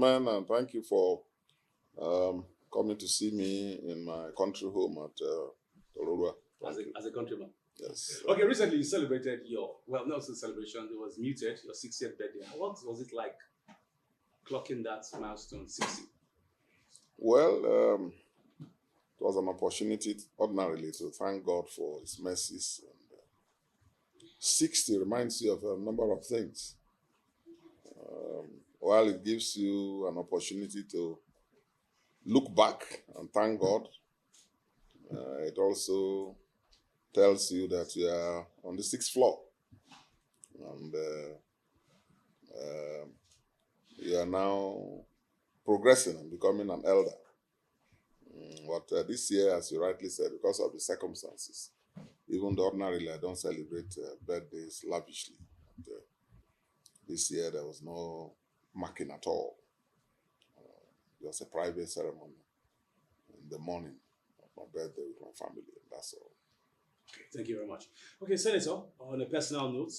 gentlemen, and thank you for coming to see me in my country home at Tororua. As a countryman. Yes. Okay, recently you celebrated not a celebration, it was muted, your 60th birthday. What was it like clocking that milestone, 60? Well, it was an opportunity ordinarily to thank God for his mercies. And 60 reminds you of a number of things. While it gives you an opportunity to look back and thank God, it also tells you that you are on the 6th floor. And you are now progressing and becoming an elder. But this year, as you rightly said, because of the circumstances, even though ordinarily I don't celebrate birthdays lavishly, but, this year there was no marking at all. It was a private ceremony in the morning of my birthday with my family, and that's all. Okay, thank you very much. Okay, Senator, on a personal note,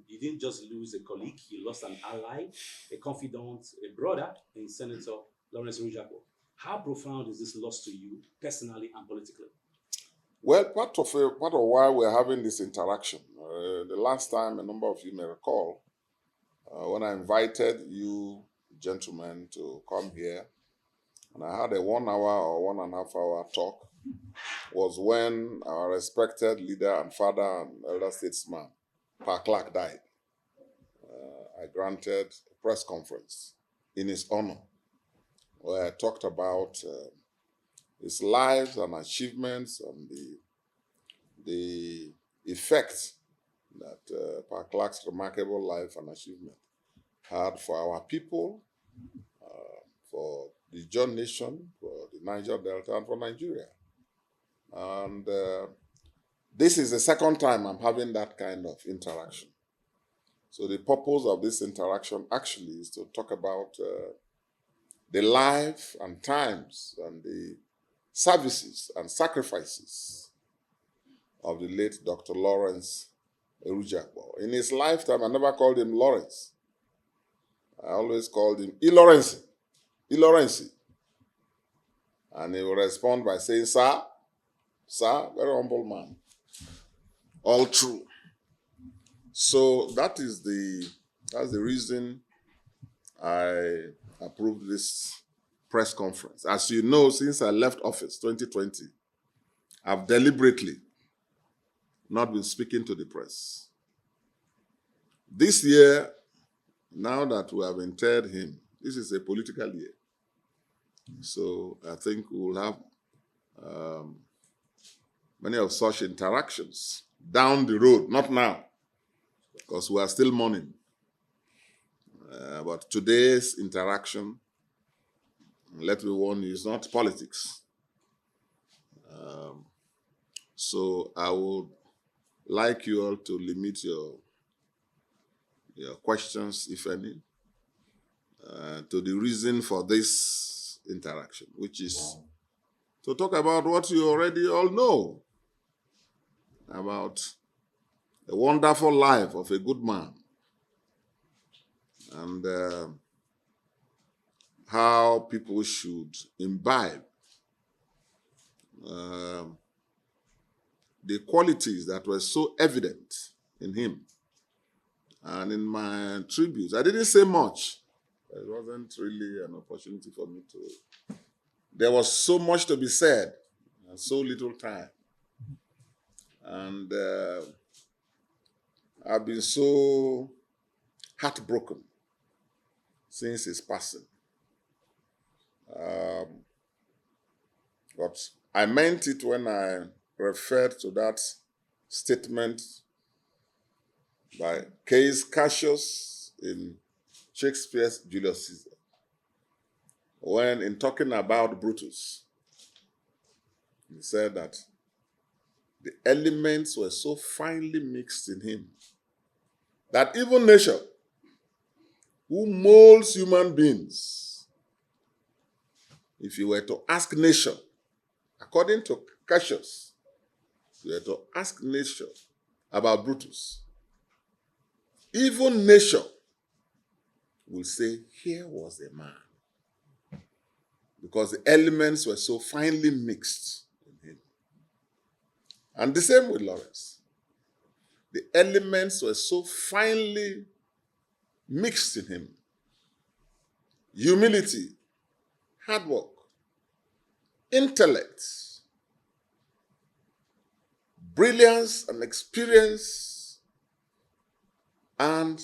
you didn't just lose a colleague, you lost an ally, a confidant, a brother in Senator Ewhrudjakpo. How profound is this loss to you, personally and politically? Well, part of why we're having this interaction, the last time, a number of you may recall, when I invited you gentlemen to come here, and I had a 1 hour or 1.5 hour talk, was when our respected leader and father and elder statesman, Pa Clark, died. I granted a press conference in his honor, where I talked about his life and achievements and the effect that Pa Clark's remarkable life and achievement had for our people, for the John Nation, for the Niger Delta, and for Nigeria. And this is the second time I'm having that kind of interaction. So the purpose of this interaction actually is to talk about the life and times and the services and sacrifices of the late Dr. Lawrence Ewhrudjakpo. In his lifetime, I never called him Lawrence. I always called him Lawrence. And he will respond by saying, sir, very humble man. All true. So that's the reason I approved this press conference. As you know, since I left office 2020, I've deliberately not been speaking to the press. This year, now that we have interred him, this is a political year. So I think we will have many of such interactions down the road, not now, because we are still mourning. But today's interaction, let me warn you, is not politics. So I would like you all to limit your questions, if any, to the reason for this interaction, which is to talk about what you already all know about the wonderful life of a good man and how people should imbibe the qualities that were so evident in him. And in my tributes, I didn't say much. It wasn't really an opportunity for me to. There was so much to be said and so little time. And I've been so heartbroken since his passing. But I meant it when I referred to that statement by Caius Cassius in Shakespeare's Julius Caesar, when in talking about Brutus, he said that the elements were so finely mixed in him that even nature, who molds human beings, if you were to ask nature, according to Cassius, you were to ask nature about Brutus, even nature will say, here was a man because the elements were so finely mixed in him. And the same with Lawrence. The elements were so finely mixed in him. Humility, hard work, intellect, brilliance and experience, and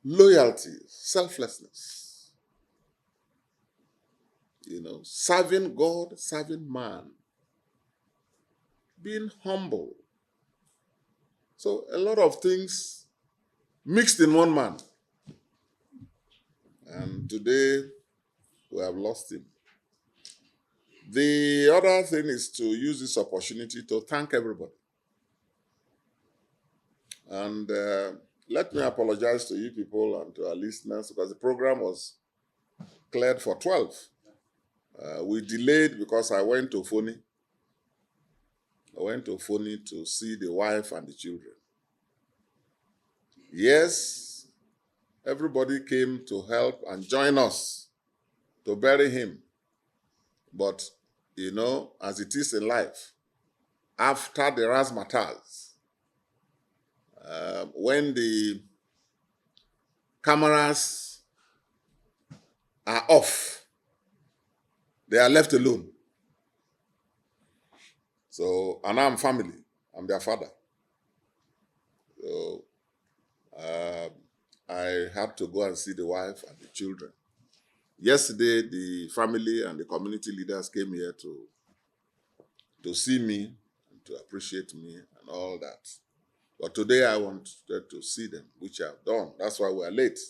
loyalty, selflessness. Serving God, serving man, being humble. So a lot of things mixed in one man. And today we have lost him. The other thing is to use this opportunity to thank everybody. And let me apologize to you people and to our listeners, because the program was cleared for 12. We delayed because I went to Foni. I went to Foni to see the wife and the children. Yes, everybody came to help and join us to bury him. But, as it is in life, after the razzmatazz, when the cameras are off, they are left alone. So, and I'm family. I'm their father. So, I had to go and see the wife and the children. Yesterday, the family and the community leaders came here to see me, and to appreciate me and all that. But today I wanted to see them, which I've done. That's why we're late.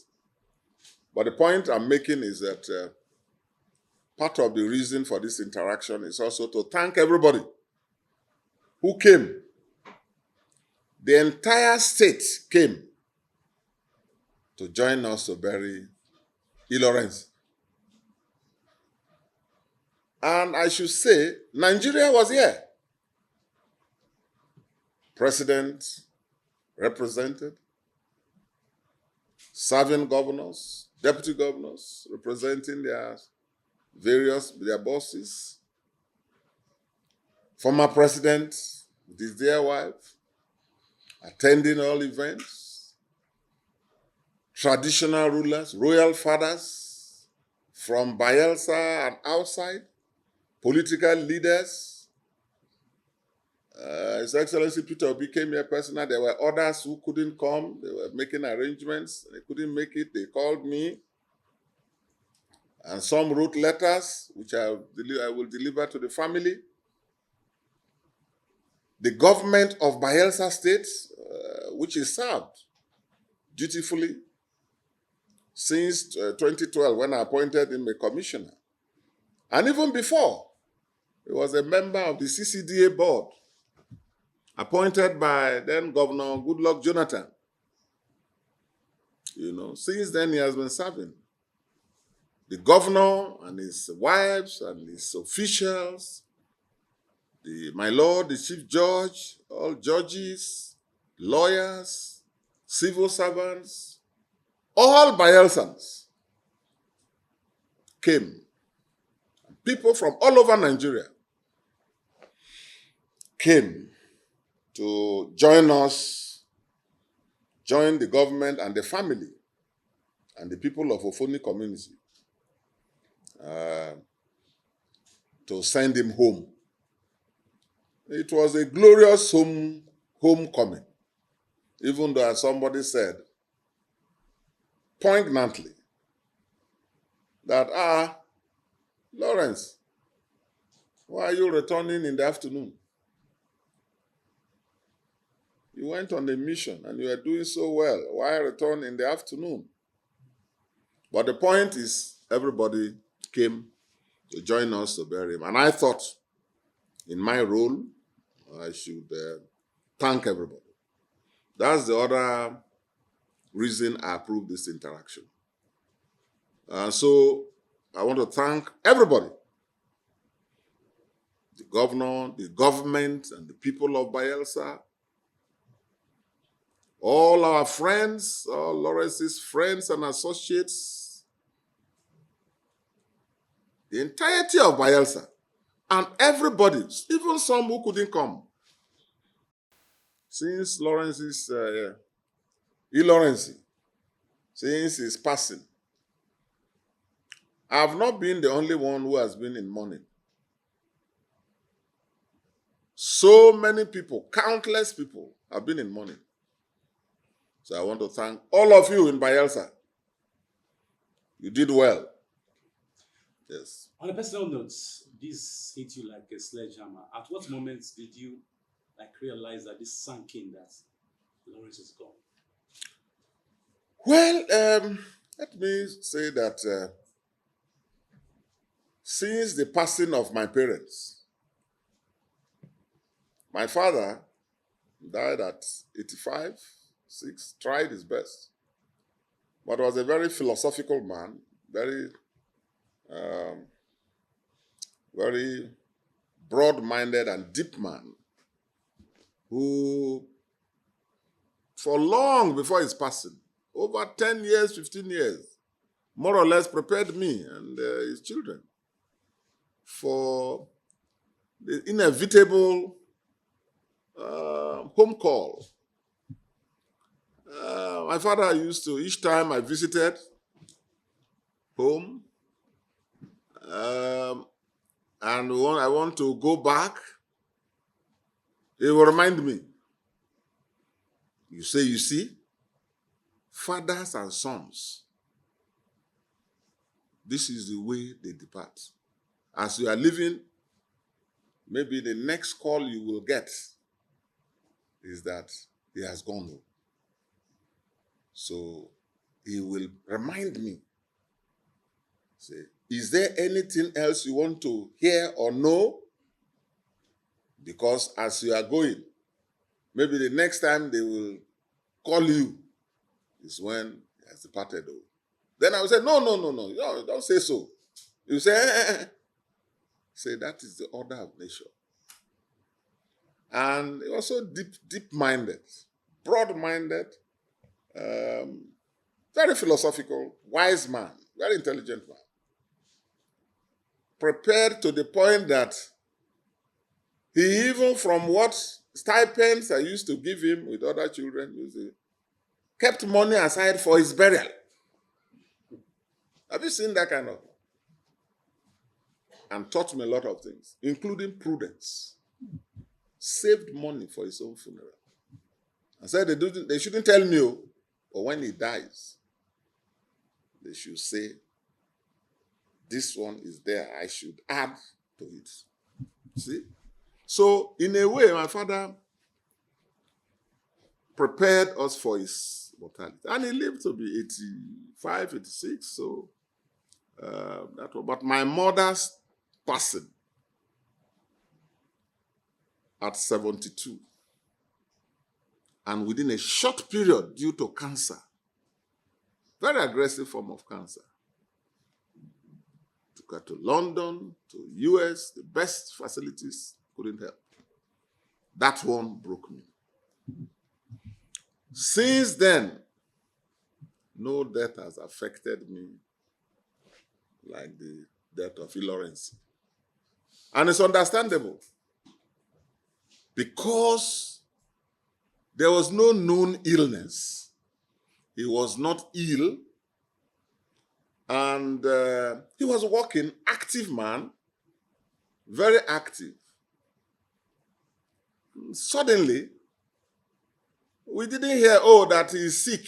But the point I'm making is that part of the reason for this interaction is also to thank everybody who came. The entire state came to join us to bury E. Lawrence. And I should say, Nigeria was here. President represented, serving governors, deputy governors, representing their bosses, former president with his dear wife, attending all events, traditional rulers, royal fathers from Bayelsa and outside, political leaders. His Excellency Peter Obi came here personally. There were others who couldn't come. They were making arrangements. They couldn't make it. They called me. And some wrote letters, which I will deliver to the family. The government of Bayelsa State, which is served dutifully since 2012, when I appointed him a commissioner. And even before, he was a member of the CCDA board, appointed by then Governor Goodluck Jonathan. Since then he has been serving. The governor and his wives and his officials, my lord, the chief judge, all judges, lawyers, civil servants, all Bayelsans came. People from all over Nigeria came to join us, join the government and the family and the people of Ofoni community to send him home. It was a glorious homecoming, even though, as somebody said, poignantly, that, Lawrence, why are you returning in the afternoon? You went on a mission and you were doing so well. Why return in the afternoon? But the point is, everybody came to join us to bury him. And I thought, in my role, I should thank everybody. That's the other reason I approved this interaction. So I want to thank everybody. The governor, the government, and the people of Bayelsa. All our friends, all Lawrence's friends and associates. The entirety of Bayelsa. And everybody, even some who couldn't come. Since Lawrence's, Lawrence, since his passing, I have not been the only one who has been in mourning. So many people, countless people, have been in mourning. So I want to thank all of you in Bayelsa. You did well. Yes. On a personal note, this hit you like a sledgehammer. At what moment did you realize that this sank in, that Lawrence is gone? Well, let me say that since the passing of my parents, my father died at 85, 6, tried his best, but was a very philosophical man, very broad-minded and deep man, who, for long before his passing, over 10 years, 15 years, more or less prepared me and his children for the inevitable home call. My father used to, each time I visited home, and I want to go back, he will remind me. You see, fathers and sons, this is the way they depart. As you are living, maybe the next call you will get is that he has gone home. So he will remind me, say, is there anything else you want to hear or know? Because as you are going, maybe the next time they will call you is when he has departed. Then I will say, no, don't say so. You say, say that is the order of nature. And also deep-minded, broad-minded, very philosophical, wise man, very intelligent man. Prepared to the point that he, even from what stipends I used to give him with other children, kept money aside for his burial. Have you seen that kind of? And taught me a lot of things, including prudence. Saved money for his own funeral. I said they shouldn't tell me, but when he dies, they should say, this one is there, I should add to it. See? So, in a way, my father prepared us for his mortality. And he lived to be 85, 86, so that was. But my mother's passing at 72, and within a short period due to cancer, very aggressive form of cancer, took her to London, to US, the best facilities, couldn't help. That one broke me. Since then, no death has affected me like the death of Lawrence. And it's understandable, because there was no known illness. He was not ill, and he was working, active man, very active. Suddenly, we didn't hear, that he's sick,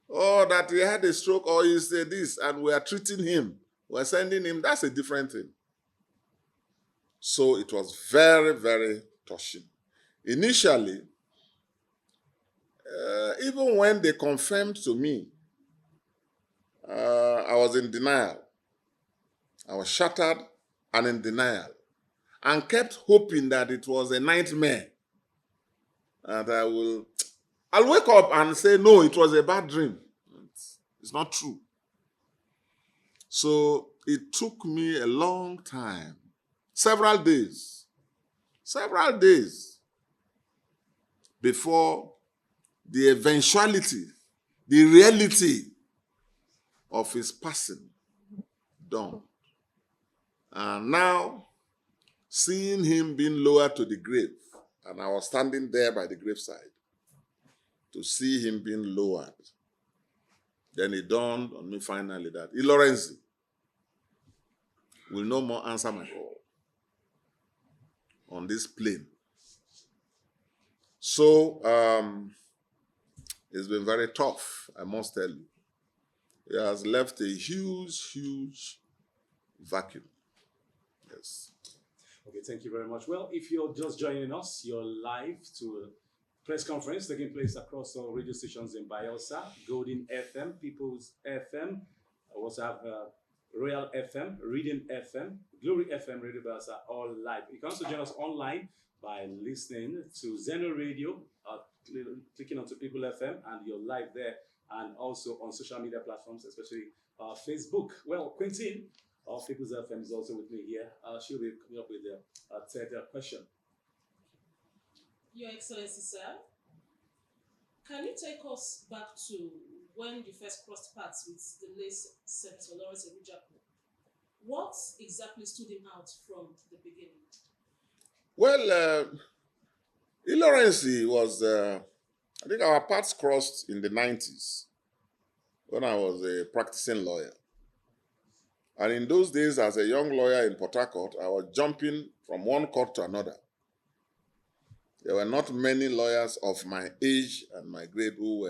or that he had a stroke, or he said this, and we are treating him, we're sending him. That's a different thing. So it was very, very touching. Initially, even when they confirmed to me, I was in denial. I was shattered and in denial, and kept hoping that it was a nightmare. And I'll wake up and say, no, it was a bad dream. It's not true. So it took me a long time, several days, before the eventuality, the reality of his passing dawned. And now, seeing him being lowered to the grave, and I was standing there by the graveside to see him being lowered, then it dawned on me finally that Ewhrudjakpo will no more answer my call on this plane. So it's been very tough, I must tell you. It has left a huge, huge vacuum. Yes. Okay, thank you very much. Well, if you're just joining us, you're live to a press conference taking place across all radio stations in Bayelsa, Golden FM, People's FM. I also have Royal FM, Reading FM, Glory FM, Radio Bayelsa, all live. You can also join us online by listening to Zeno Radio, clicking onto People FM, and you're live there, and also on social media platforms, especially Facebook. Well, Quentin of People's FM is also with me here. She'll be coming up with the third question. Your Excellency, sir, can you take us back to when you first crossed paths with the late Senator Lawrence Ewhrudjakpo? What exactly stood him out from the beginning? Well, Ewhrudjakpo was, I think our paths crossed in the 90s when I was a practicing lawyer. And in those days, as a young lawyer in Port Harcourt, I was jumping from one court to another. There were not many lawyers of my age and my grade who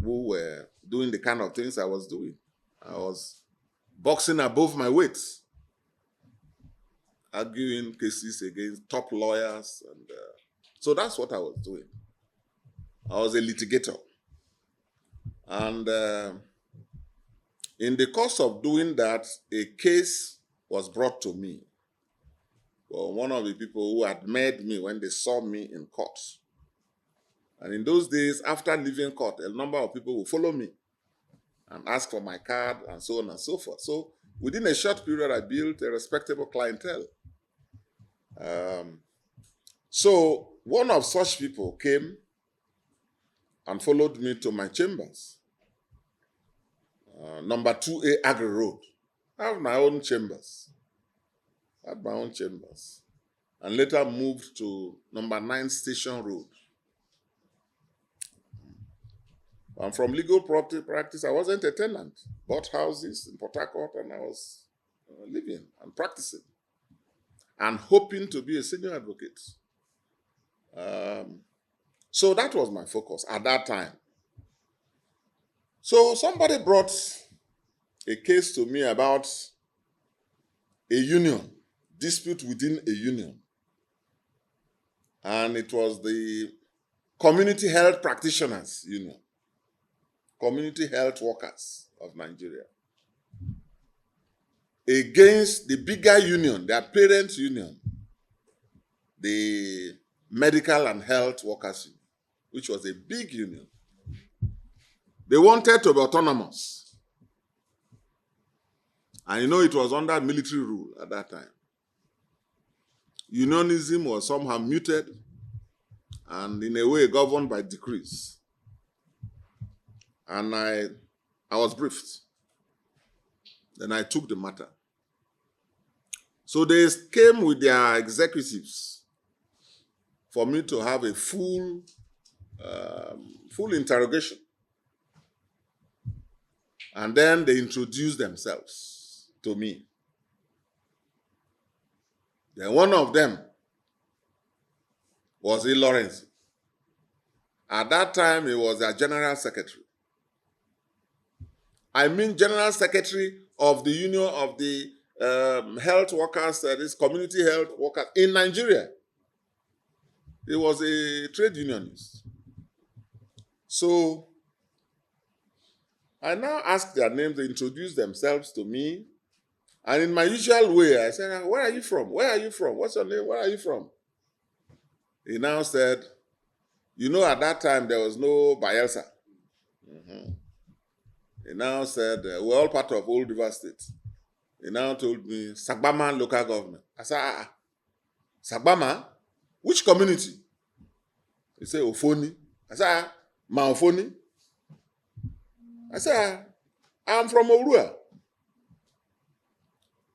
were doing the kind of things I was doing. I was boxing above my weight, arguing cases against top lawyers. And so that's what I was doing. I was a litigator. And in the course of doing that, a case was brought to me. Well, one of the people who had met me when they saw me in court. And in those days, after leaving court, a number of people would follow me and ask for my card and so on and so forth. So within a short period, I built a respectable clientele. So one of such people came and followed me to my chambers. Number 2A Agri Road. I have my own chambers. And later moved to number 9 Station Road. And from legal property practice, I wasn't a tenant. Bought houses in Port Harcourt, and I was living and practicing and hoping to be a senior advocate. So that was my focus at that time. So somebody brought a case to me about a union, dispute within a union. And it was the Community Health Practitioners Union, Community Health Workers of Nigeria, against the bigger union, their parent union, the Medical and Health Workers Union, which was a big union. They wanted to be autonomous. And you know, it was under military rule at that time. Unionism was somehow muted and in a way governed by decrees. And I was briefed. Then I took the matter. So they came with their executives for me to have a full interrogation. And then they introduced themselves to me. Then one of them was Ewhrudjakpo. At that time, he was their general secretary. I mean general secretary of the Union of the Health Workers, this Community Health Workers in Nigeria. He was a trade unionist. So I now asked their names, they introduced themselves to me. And in my usual way, I said, where are you from? Where are you from? What's your name? Where are you from? He now said, you know, at that time, there was no Bayelsa. He now said, we're all part of Old River State. He now told me, Sagbama local government. I said, Sagbama? Which community? He said, Ofoni. I said, Ma Ofoni? I said, I'm from Orua.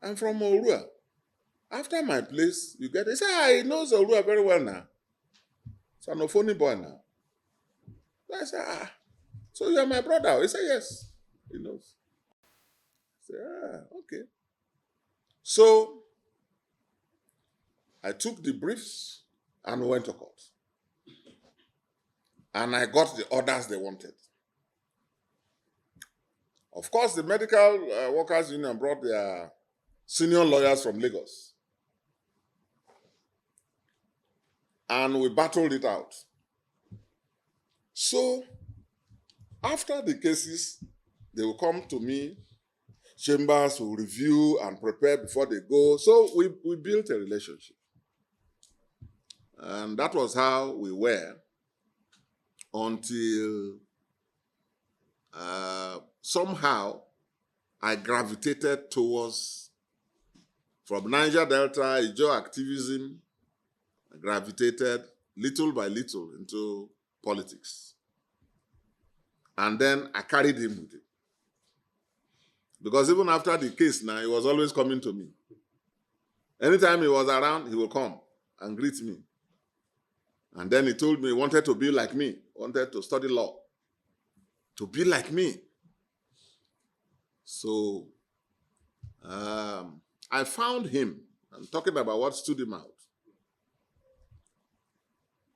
I'm from Ewhrudjakpo. After my place, you get, he said, ah, he knows Ewhrudjakpo very well now. It's an Ofoni boy now. So I said, ah, so you are my brother? He said, yes, he knows. I said, ah, okay. So I took the briefs and went to court. And I got the orders they wanted. Of course, the medical workers union brought their senior lawyers from Lagos. And we battled it out. So, after the cases, they will come to me, chambers will review and prepare before they go. So, we built a relationship. And that was how we were until somehow I gravitated towards, from Niger Delta, Ijaw activism, I gravitated little by little into politics. And then I carried him with it. Because even after the case now, he was always coming to me. Anytime he was around, he would come and greet me. And then he told me he wanted to be like me, wanted to study law, to be like me. So I found him. I'm talking about what stood him out.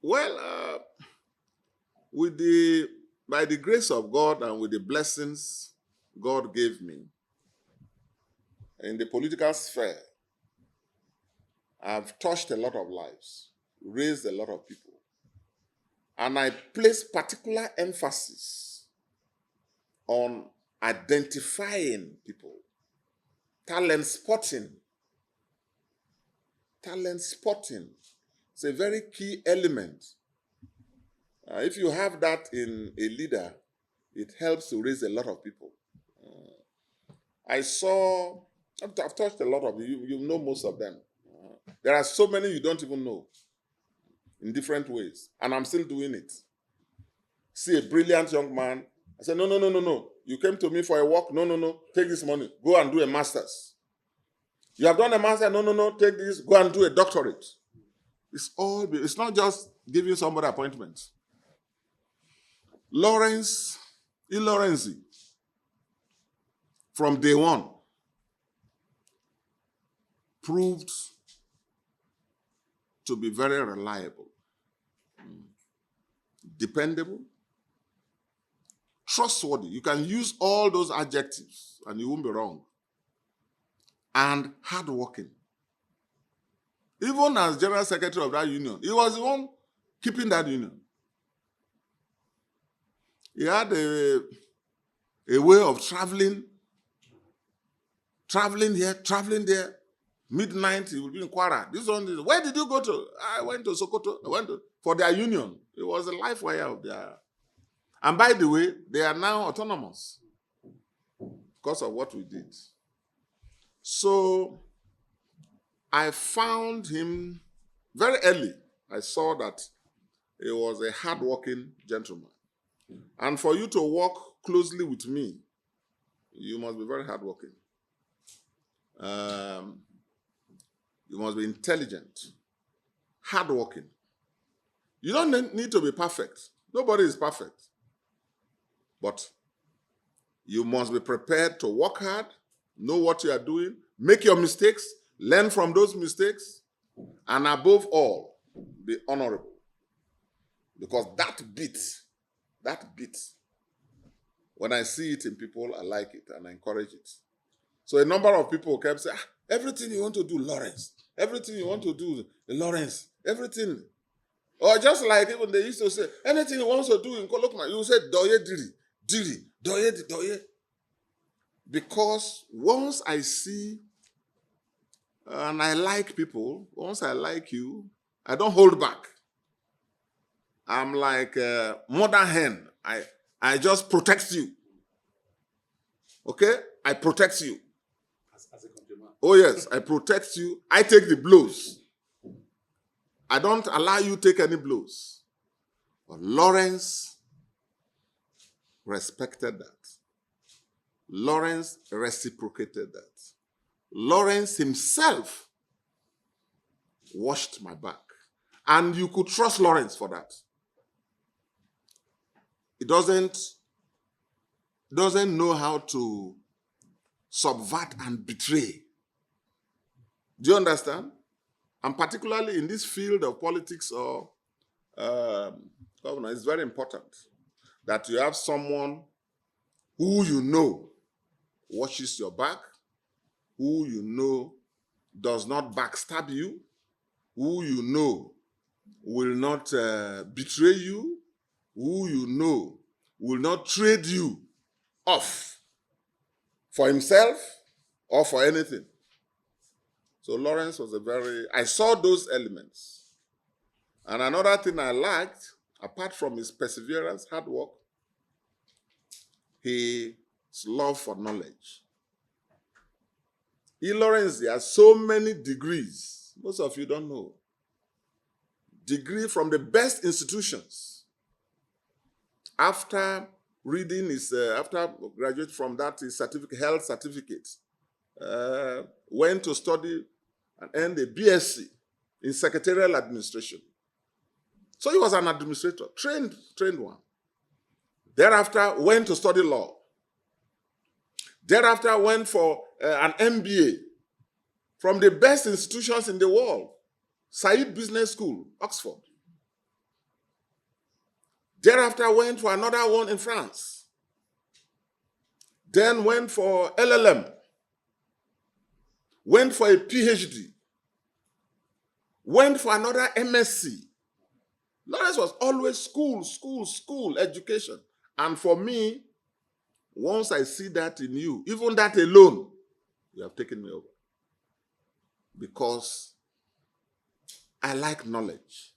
Well, by the grace of God and with the blessings God gave me in the political sphere, I've touched a lot of lives, raised a lot of people. And I place particular emphasis on identifying people, talent spotting. Talent spotting. It's a very key element. If you have that in a leader, it helps to raise a lot of people. I've touched a lot of you know most of them. There are so many you don't even know in different ways, and I'm still doing it. See a brilliant young man, I say, no. You came to me for a walk? No. Take this money. Go and do a master's. You have done a master? No. Take this. Go and do a doctorate. It's not just giving somebody appointments. Lorenzi, from day one, proved to be very reliable, dependable, trustworthy. You can use all those adjectives and you won't be wrong. And hardworking. Even as general secretary of that union, he was the one keeping that union. He had a way of traveling here, traveling there. Midnight, he would be in Kwara. Where did you go to? I went to Sokoto. For their union. It was a life wire of their. And by the way, they are now autonomous because of what we did. So I found him very early. I saw that he was a hardworking gentleman. And for you to work closely with me, you must be very hardworking. You must be intelligent, hardworking. You don't need to be perfect. Nobody is perfect. But you must be prepared to work hard, know what you are doing, make your mistakes, learn from those mistakes, and above all, be honorable. Because that bit, when I see it in people, I like it and I encourage it. So a number of people kept saying, everything you want to do, Lawrence. Everything you want to do, Lawrence. Everything. Or just like even they used to say, anything you want to do in Kolokma, you say, Doye Diri, Doye. Because once I see and I like people, once I like you, I don't hold back. I'm like a mother hen. I just protect you. Okay? I protect you. As a compliment. Oh yes, I protect you. I take the blows. I don't allow you to take any blows. But Lawrence respected that. Lawrence reciprocated that. Lawrence himself washed my back. And you could trust Lawrence for that. He doesn't know how to subvert and betray. Do you understand? And particularly in this field of politics or governor, it's very important that you have someone who you know watches your back, who you know does not backstab you, who you know will not betray you, who you know will not trade you off for himself or for anything. So Lawrence was I saw those elements. And another thing I liked, apart from his perseverance, hard work, his love for knowledge. Lawrence has so many degrees. Most of you don't know. Degree from the best institutions. After reading after graduating from that, his health certificate, went to study and earned a BSc in secretarial administration. So he was an administrator, trained one. Thereafter, went to study law. Thereafter, went for an MBA from the best institutions in the world, Said Business School, Oxford. Thereafter, went for another one in France. Then went for LLM. Went for a PhD. Went for another MSc. Lawrence was always school, education. And for me, once I see that in you, even that alone, you have taken me over. Because I like knowledge.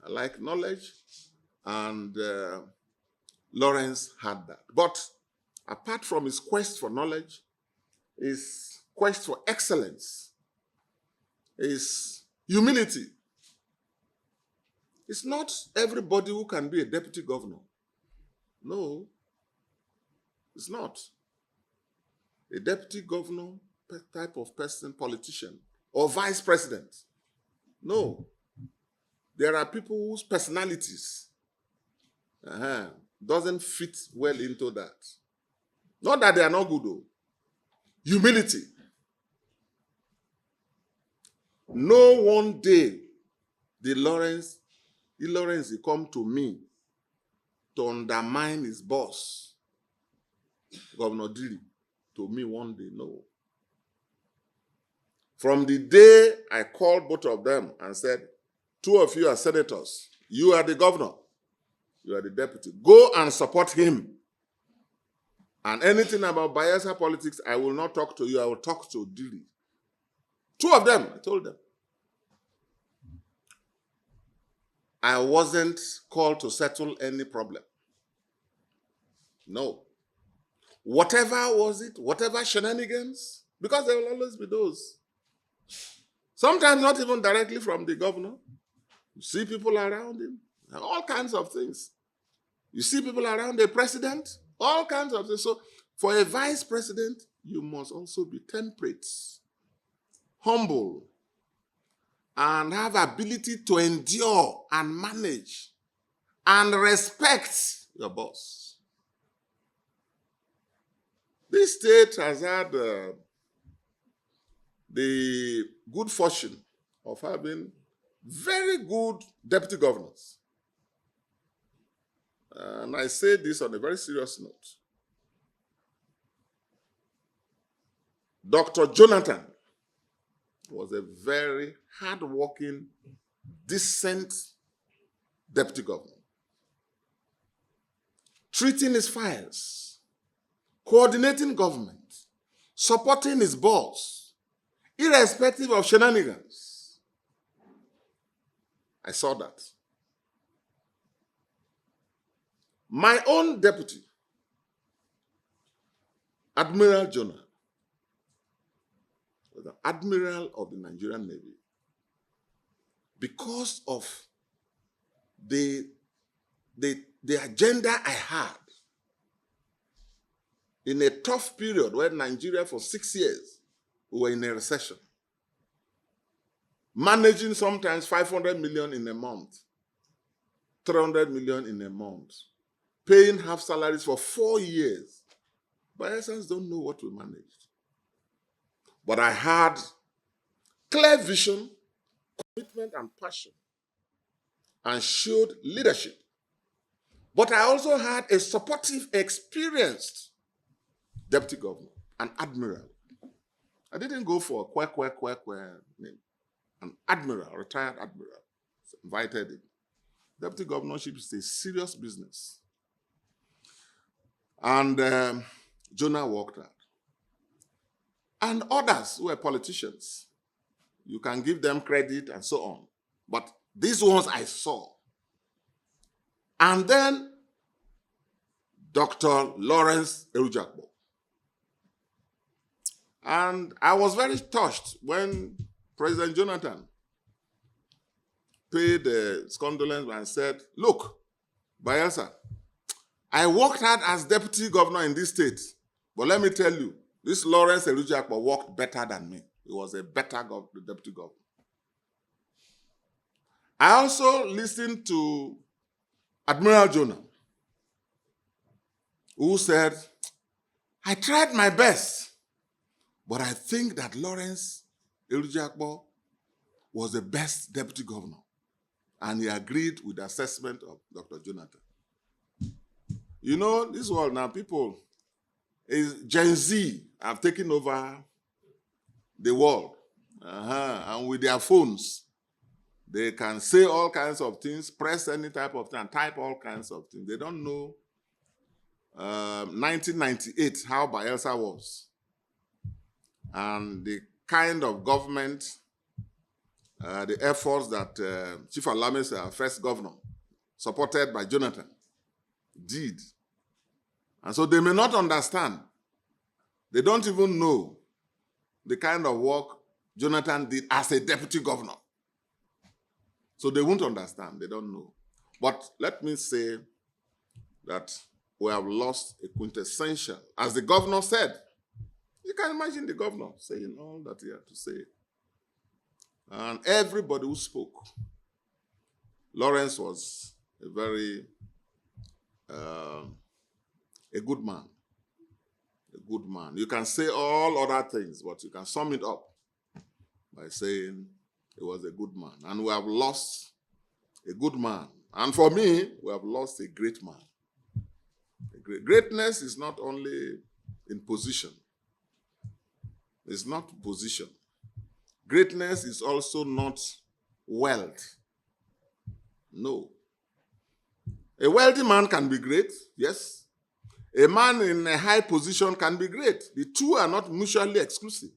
I like knowledge, and Lawrence had that. But apart from his quest for knowledge, his quest for excellence, his humility. It's not everybody who can be a deputy governor. No, it's not. A deputy governor type of person, politician, or vice president. No. There are people whose personalities doesn't fit well into that. Not that they are not good, though. Humility. No one day did Lawrence come to me to undermine his boss, Governor Dili, to me one day, no. From the day I called both of them and said, two of you are senators, you are the governor, you are the deputy, go and support him. And anything about Bayelsa politics, I will not talk to you, I will talk to Dili. Two of them, I told them. I wasn't called to settle any problem. No. Whatever was it, whatever shenanigans, because there will always be those. Sometimes not even directly from the governor. You see people around him, all kinds of things. You see people around the president, all kinds of things. So for a vice president, you must also be temperate, humble, and have ability to endure and manage and respect your boss. This state has had the good fortune of having very good deputy governors. And I say this on a very serious note. Dr. Jonathan was a very hardworking, decent deputy governor. Treating his files, coordinating government, supporting his boss, irrespective of shenanigans. I saw that. My own deputy, Admiral Jonah, was the Admiral of the Nigerian Navy. Because of the agenda I had in a tough period where Nigeria for 6 years We were in a recession. Managing sometimes 500 million in a month, 300 million in a month, paying half salaries for 4 years. Bayelsans don't know what we managed. But I had clear vision, commitment, and passion, and showed leadership. But I also had a supportive, experienced deputy governor, an admiral. I didn't go for a name. An admiral, retired admiral. So invited him. Deputy governorship is a serious business. And Jonah walked out. And others who were politicians. You can give them credit and so on. But these ones I saw. And then Dr. Lawrence Ewhrudjakpo. And I was very touched when President Jonathan paid his condolence and said, look, Bayelsa, I worked hard as deputy governor in this state, but let me tell you, this Lawrence Ewhrudjakpo worked better than me. He was a better deputy governor. I also listened to Admiral Jonah, who said, I tried my best, but I think that Lawrence Ewhrudjakpo was the best deputy governor. And he agreed with the assessment of Dr. Jonathan. You know, this world now, people, is Gen Z have taken over the world. And with their phones, they can say all kinds of things, press any type of thing, type all kinds of things. They don't know 1998, how Bayelsa was. And the kind of government, the efforts that Chief Alamis, our first governor, supported by Jonathan, did. And so they may not understand. They don't even know the kind of work Jonathan did as a deputy governor. So they won't understand. They don't know. But let me say that we have lost a quintessential. As the governor said, you can imagine the governor saying all that he had to say. And everybody who spoke, Lawrence was a very, a good man. A good man. You can say all other things, but you can sum it up by saying he was a good man. And we have lost a good man. And for me, we have lost a great man. Greatness is not only in position. It's not position. Greatness is also not wealth. No. A wealthy man can be great, yes. A man in a high position can be great. The two are not mutually exclusive.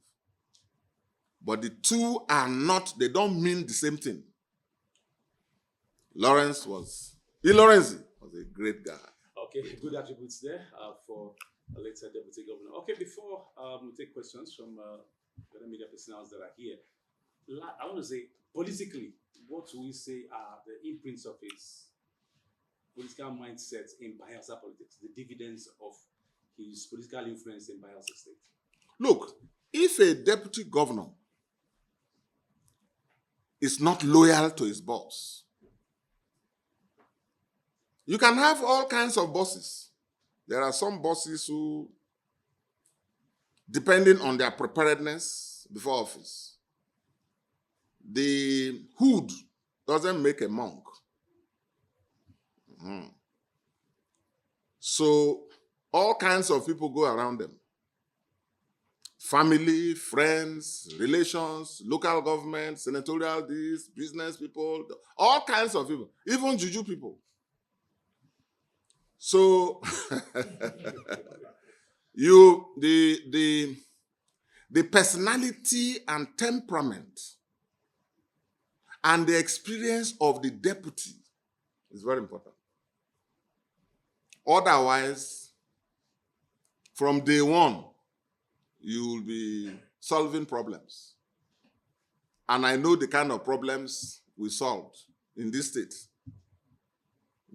But the two are not, they don't mean the same thing. Lawrence was a great guy. Okay, good attributes there for a later deputy governor. Okay, before we take questions from the media personnel that are here, I want to say, politically, what do we say are the imprints of his political mindset in Bayelsa politics, the dividends of his political influence in Bayelsa State? Look, if a deputy governor is not loyal to his boss, you can have all kinds of bosses. There are some bosses who, depending on their preparedness before office, the hood doesn't make a monk. So all kinds of people go around them. Family, friends, relations, local government, senatorial, business people, all kinds of people, even juju people. So the personality and temperament and the experience of the deputy is very important. Otherwise, from day one, you will be solving problems. And I know the kind of problems we solved in this state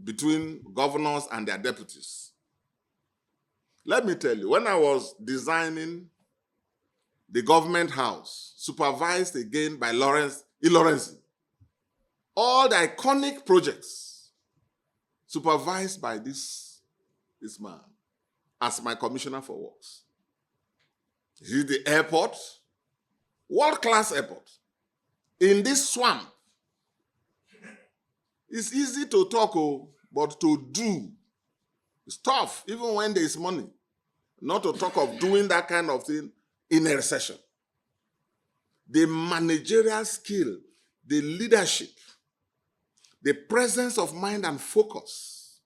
between governors and their deputies. Let me tell you, when I was designing the government house, supervised again by Lawrence. All the iconic projects supervised by this man as my commissioner for works. See the airport, world-class airport, in this swamp. It's easy to talk, but to do, it's tough, even when there is money. Not to talk of doing that kind of thing in a recession. The managerial skill, the leadership, the presence of mind and focus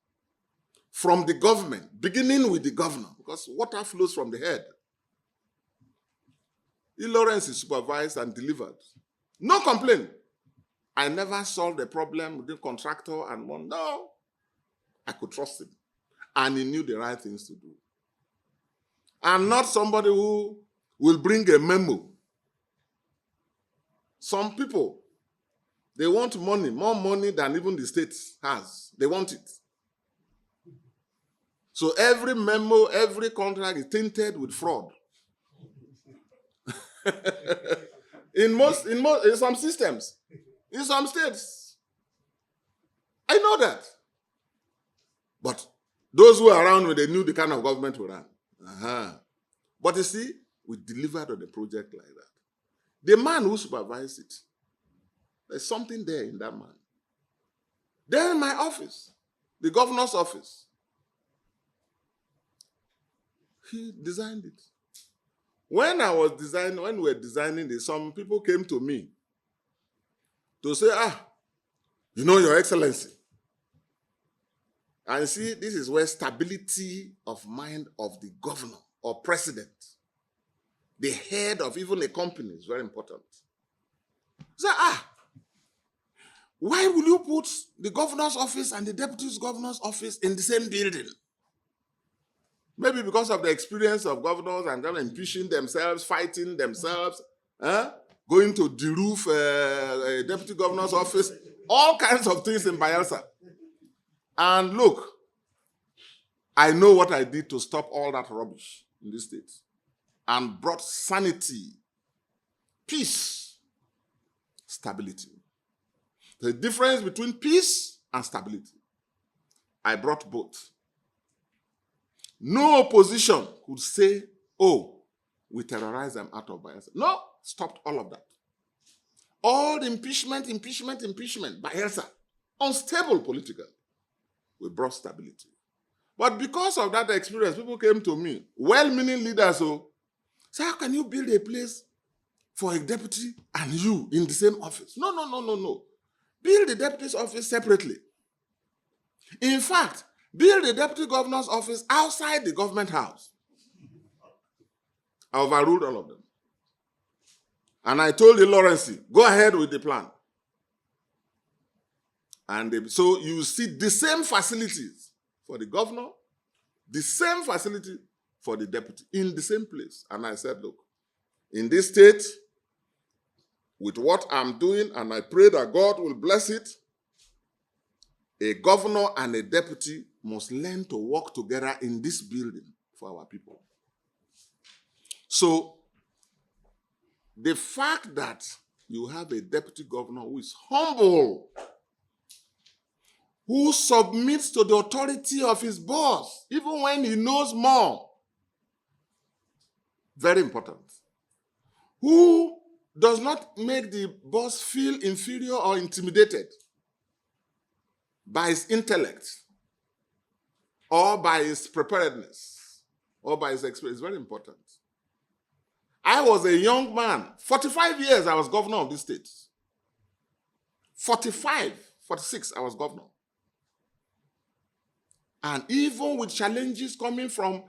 from the government, beginning with the governor, because water flows from the head. Lawrence is supervised and delivered. No complaint. I never solved a problem with the contractor and one. No. I could trust him. And he knew the right things to do. I'm not somebody who will bring a memo. Some people, they want money, more money than even the state has. They want it. So every memo, every contract is tainted with fraud. in some systems, in some states. I know that. But those who are around me, they knew the kind of government we ran. But you see, we delivered on the project like that. The man who supervised it, there's something there in that man. There in my office, the governor's office, he designed it. When we were designing this, some people came to me to say, Your Excellency. And see, this is where stability of mind of the governor or president, the head of even a company, is very important. So, why will you put the governor's office and the deputy governor's office in the same building? Maybe because of the experience of governors and them impeaching themselves, fighting themselves, going to the roof, deputy governor's office, all kinds of things in Bayelsa. And look, I know what I did to stop all that rubbish in this state and brought sanity, peace, stability. The difference between peace and stability. I brought both. No opposition could say, we terrorize them out of Bayelsa. No, stopped all of that. All the impeachment, Bayelsa, unstable politically. We brought stability. But because of that experience, people came to me, well-meaning leaders, so how can you build a place for a deputy and you in the same office? No. Build the deputy's office separately. In fact, build the deputy governor's office outside the government house. I overruled all of them. And I told the Lawrence, go ahead with the plan. And so you see the same facilities for the governor, the same facility for the deputy in the same place. And I said, look, in this state, with what I'm doing, and I pray that God will bless it, a governor and a deputy must learn to work together in this building for our people. So, the fact that you have a deputy governor who is humble, who submits to the authority of his boss, even when he knows more, very important. Who does not make the boss feel inferior or intimidated by his intellect or by his preparedness or by his experience. Very important. I was a young man. 45 years I was governor of this state. 46 I was governor. And even with challenges coming from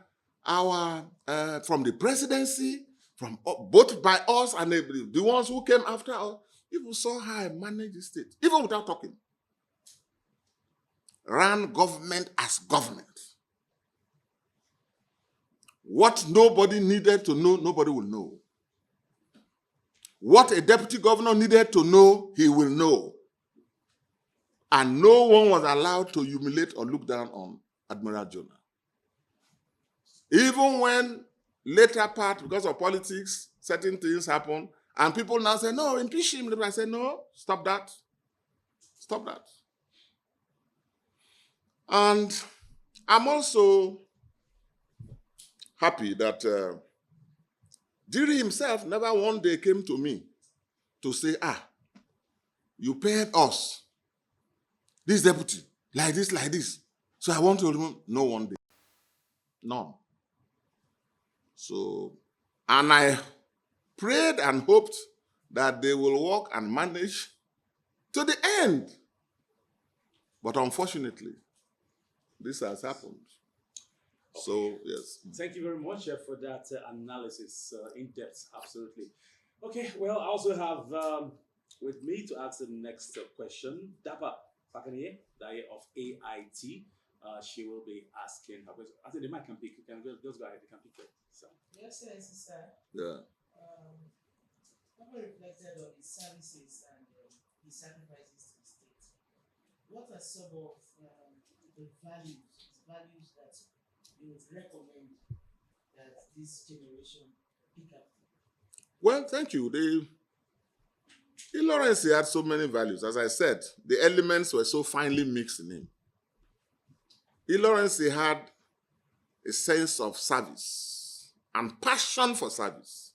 from the presidency, from both by us and the ones who came after us, people saw how I managed the state, even without talking. Ran government as government. What nobody needed to know, nobody will know. What a deputy governor needed to know, he will know. And no one was allowed to humiliate or look down on Admiral Jonah. Even when later part, because of politics, certain things happen, and people now say, no, impeach him. I say, no, stop that. Stop that. And I'm also happy that Diri himself never one day came to me to say, you paid us, this deputy, like this. So I want to remove. No one day. None. So, and I prayed and hoped that they will work and manage to the end. But unfortunately, this has happened. So, yes. Thank you very much for that analysis, in depth, absolutely. Okay, well, I also have with me to ask the next question, Dapa Fakanie, Daya of AIT. She will be asking her question. I think the mic can pick. You can just go ahead. You can pick it. So. Yes, sir. Yeah. Papa reflected on his services and his sacrifices to the state. What are some of the values that you would recommend that this generation pick up? Well, thank you. Lawrence had so many values. As I said, the elements were so finely mixed in him. Lawrence had a sense of service and passion for service.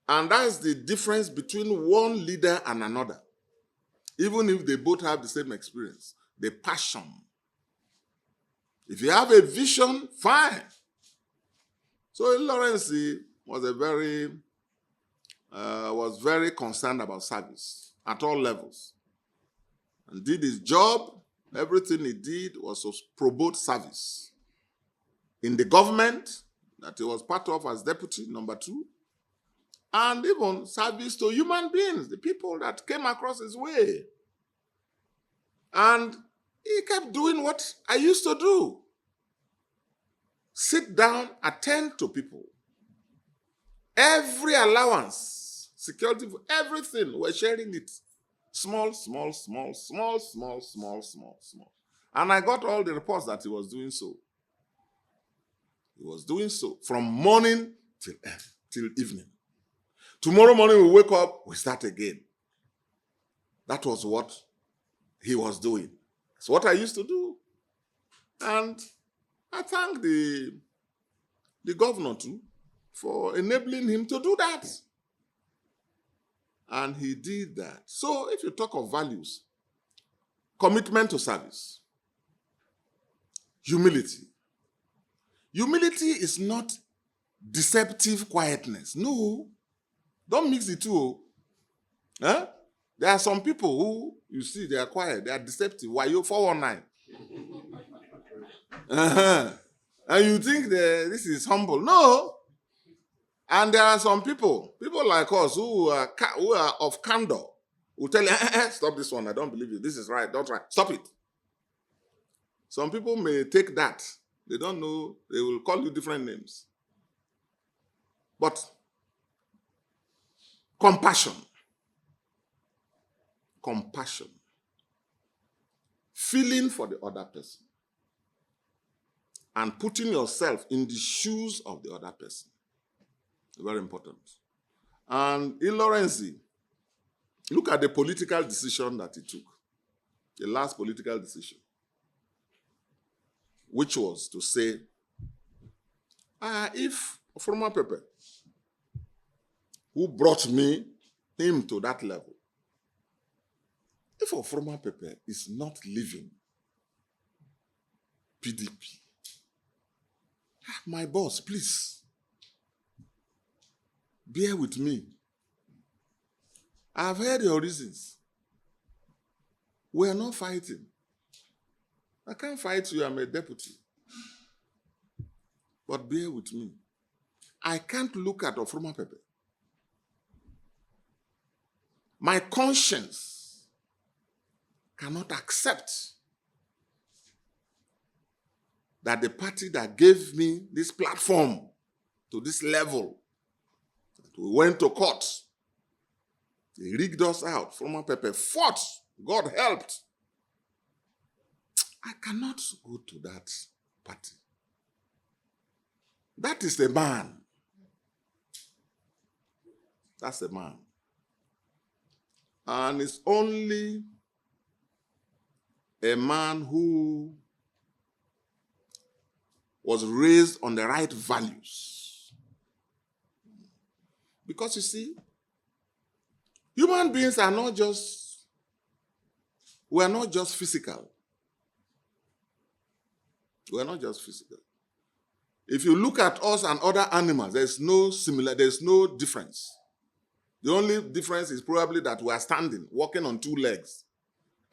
And that's the difference between one leader and another. Even if they both have the same experience, the passion. If you have a vision, fine. So Lawrence was very concerned about service at all levels, and did his job. Everything he did was to promote service in the government that he was part of as deputy, number 2, and even service to human beings, the people that came across his way. And he kept doing what I used to do. Sit down, attend to people. Every allowance, security, everything, we're sharing it. Small. And I got all the reports that he was doing so. He was doing so from morning till evening. Tomorrow morning we wake up, we start again. That was what he was doing. It's what I used to do. And I thank the governor too for enabling him to do that. And he did that. So if you talk of values, commitment to service, humility. Humility is not deceptive quietness. No, don't mix the two. Huh? There are some people who, you see, they are quiet, they are deceptive. Why you 419? And you think that this is humble. No. And there are some people like us who are of candor, who tell you, stop this one, I don't believe you. This is right, don't try. Stop it. Some people may take that. They don't know, they will call you different names. But compassion, feeling for the other person, and putting yourself in the shoes of the other person. Very important. And in Lawrence, look at the political decision that he took, the last political decision, which was to say, if former Pepe, who brought him to that level, if a former Pepe is not leaving PDP, my boss, please, bear with me. I've heard your reasons. We are not fighting. I can't fight you, I'm a deputy. But bear with me. I can't look at Ofruma Pepe. My conscience cannot accept that the party that gave me this platform to this level, we went to court, they rigged us out. Former Pepe fought, God helped. I cannot go to that party. That is the man. That's a man. And it's only a man who was raised on the right values. Because you see, human beings are not just, we are not just physical. We are not just physical. If you look at us and other animals, there's no difference. The only difference is probably that we are standing, walking on two legs.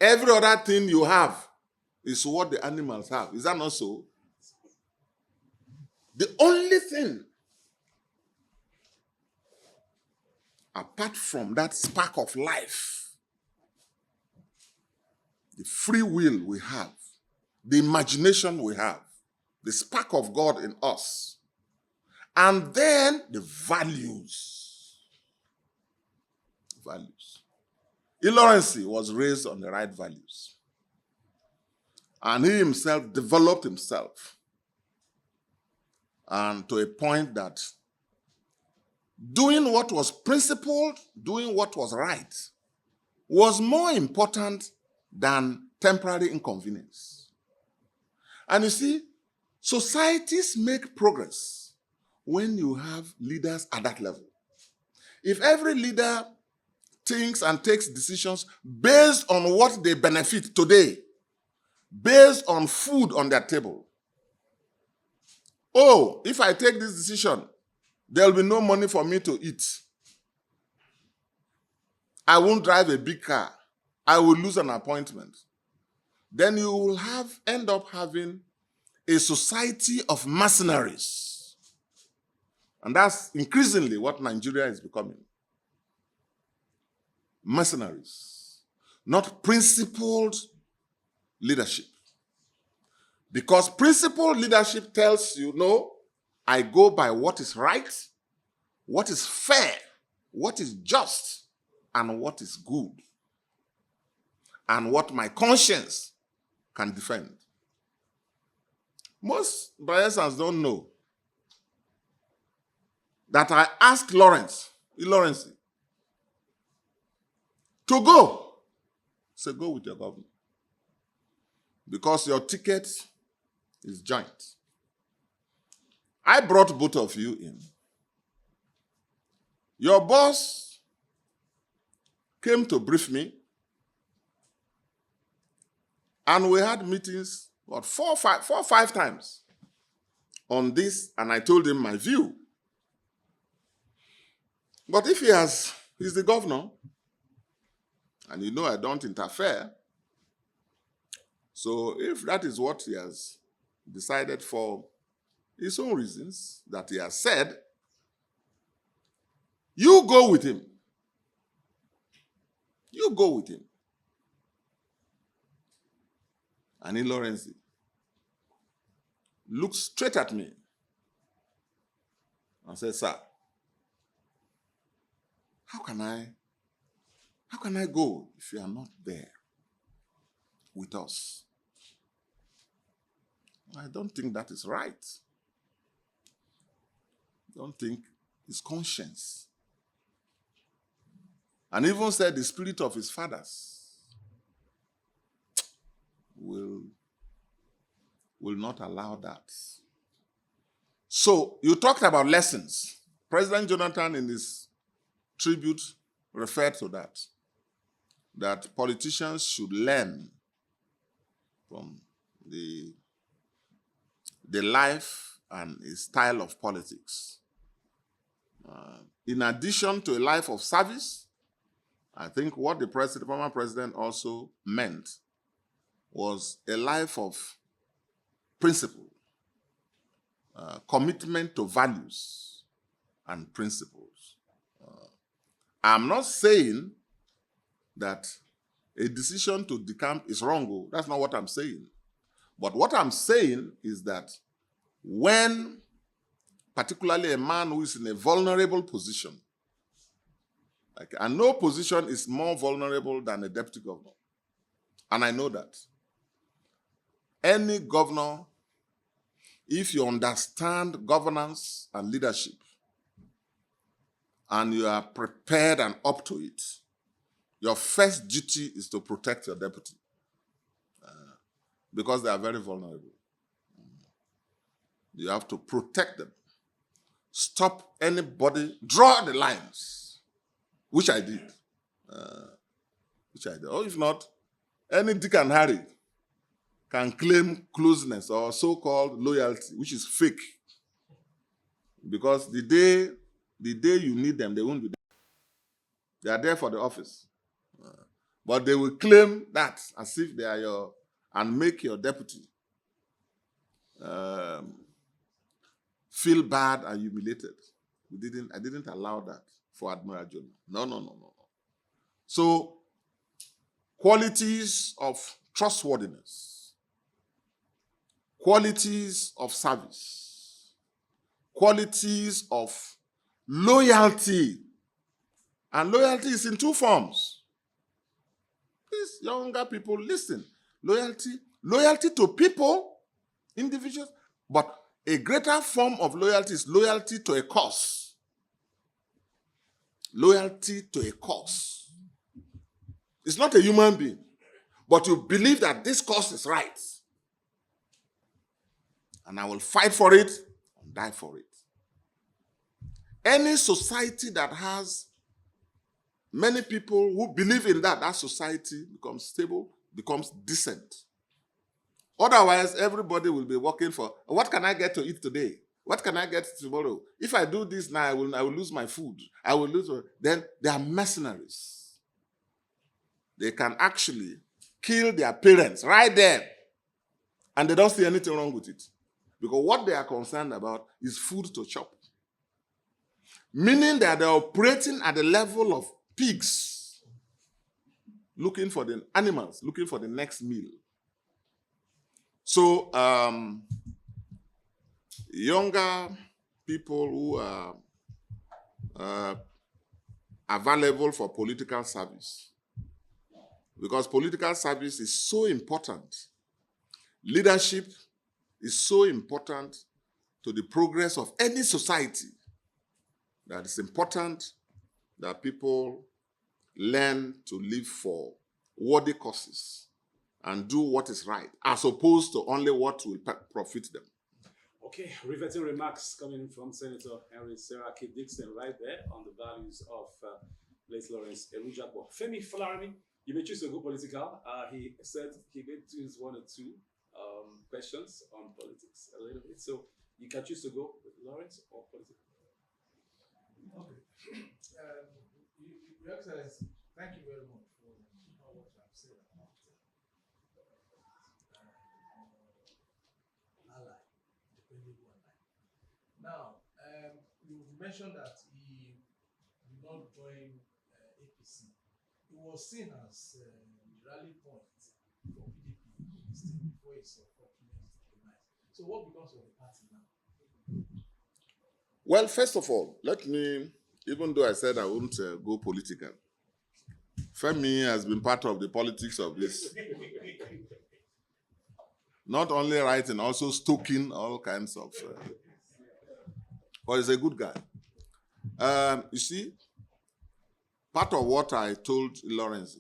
Every other thing you have is what the animals have. Is that not so? The only thing, apart from that spark of life, the free will we have, the imagination we have, the spark of God in us, and then the values. Values. Ewhrudjakpo was raised on the right values. And he himself developed himself. And to a point that doing what was principled, doing what was right, was more important than temporary inconvenience. And you see, societies make progress when you have leaders at that level. If every leader thinks and takes decisions based on what they benefit today, based on food on their table. Oh, if I take this decision, there will be no money for me to eat. I won't drive a big car. I will lose an appointment. Then you will end up having a society of mercenaries. And that's increasingly what Nigeria is becoming. Mercenaries. Not principled leadership. Because principled leadership tells you, no, I go by what is right, what is fair, what is just, and what is good, and what my conscience can defend. Most Bayelsans don't know that I asked Lawrence to go. So go with your governor. Because your ticket is joint. I brought both of you in. Your boss came to brief me, and we had meetings about four or five times on this, and I told him my view. But if he's the governor, and you know I don't interfere, so if that is what he has decided for his own reasons that he has said, you go with him. You go with him. And Ewhrudjakpo looked straight at me and said, sir, how can I go if you are not there with us? I don't think that is right. I don't think his conscience. And even said the spirit of his fathers will not allow that. So you talked about lessons. President Jonathan in his tribute referred to that politicians should learn from the life and his style of politics. In addition to a life of service, I think what the former president also meant was a life of principle, commitment to values and principles. I'm not saying that a decision to decamp is wrong. That's not what I'm saying. But what I'm saying is that when, particularly a man who is in a vulnerable position, and no position is more vulnerable than a deputy governor, and I know that. Any governor, if you understand governance and leadership, and you are prepared and up to it, your first duty is to protect your deputy because they are very vulnerable. You have to protect them. Stop anybody, draw the lines, which I did. Or if not, any Dick and Harry can claim closeness or so-called loyalty, which is fake. Because the day you need them, they won't be there. They are there for the office. But they will claim that as if they are your, and make your deputy feel bad and humiliated. I didn't allow that for Admiral Jonah. No. So, qualities of trustworthiness, qualities of service, qualities of loyalty. And loyalty is in two forms. Please, younger people, listen. Loyalty to people, individuals, but a greater form of loyalty is loyalty to a cause. Loyalty to a cause. It's not a human being, but you believe that this cause is right. And I will fight for it and die for it. Any society that has many people who believe in that society becomes stable, becomes decent. Otherwise, everybody will be working for, what can I get to eat today? What can I get tomorrow? If I do this now, I will lose my food. Then they are mercenaries. They can actually kill their parents right there. And they don't see anything wrong with it. Because what they are concerned about is food to chop. Meaning that they're operating at the level of pigs, looking for the animals, looking for the next meal. So, younger people who are available for political service, because political service is so important. Leadership is so important to the progress of any society that it's important that people learn to live for worthy causes and do what is right, as opposed to only what will profit them. Okay, riveting remarks coming from Senator HSDickson right there on the values of late Lawrence Ewhrudjakpo. Femi Falarami, you may choose to go political. He said he may choose one or two questions on politics a little bit. So you can choose to go with Lawrence or political. Okay. Your Excellency, thank you very much for what you have said about ally, dependable ally. Now, you mentioned that he did not join APC. It was seen as the rally point for PDP before his unfortunate demise. So what becomes of the party now? Well, first of all, let me, even though I said I won't go political, Femi has been part of the politics of this. Not only writing, also stoking all kinds of... but he's a good guy. You see, part of what I told Lawrence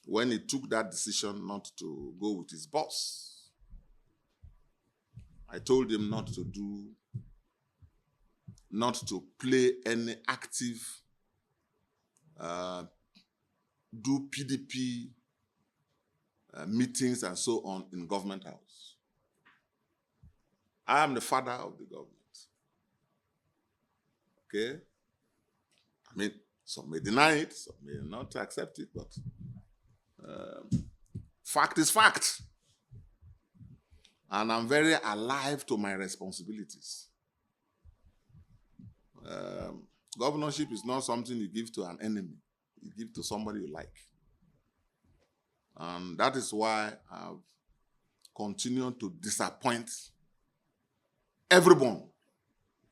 when he took that decision not to go with his boss, I told him not to play any active, do PDP meetings and so on in government house. I am the father of the government. Okay? I mean, some may deny it, some may not accept it, but fact is fact. And I'm very alive to my responsibilities. Governorship is not something you give to an enemy. You give to somebody you like. And that is why I've continued to disappoint everyone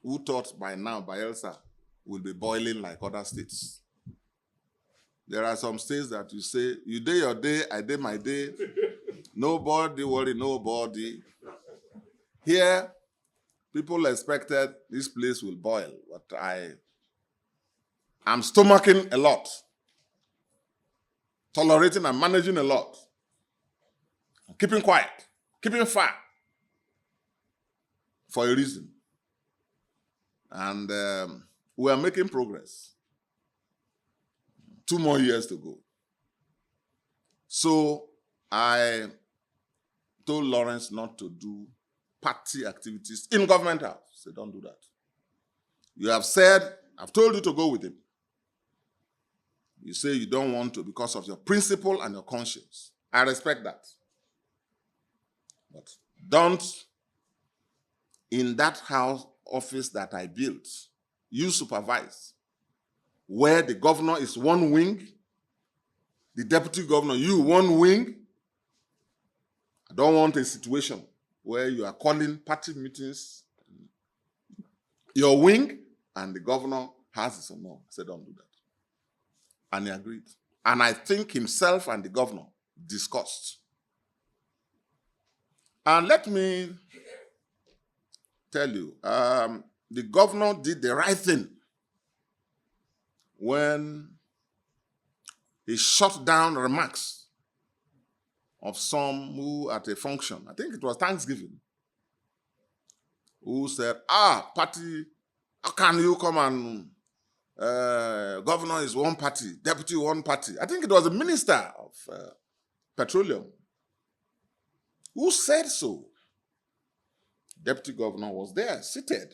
who thought by now Bayelsa will be boiling like other states. There are some states that you say, you day your day, I day my day. Nobody worry, nobody. Here, people expected this place will boil, but I I'm stomaching a lot, tolerating and managing a lot, keeping quiet, keeping far for a reason. And we are making progress. 2 more years to go. So I told Lawrence not to do party activities in government house. Say, don't do that. You have said, I've told you to go with him. You say you don't want to because of your principle and your conscience. I respect that. But don't, in that house office that I built, you supervise, where the governor is one wing, the deputy governor, you one wing. I don't want a situation where you are calling party meetings, your wing, and the governor has his own. No, I said, don't do that. And he agreed. And I think himself and the governor discussed. And let me tell you, the governor did the right thing when he shut down remarks of some who at a function, I think it was Thanksgiving, who said, party, how can you come and governor is one party, deputy one party. I think it was the minister of petroleum who said so. Deputy governor was there, seated.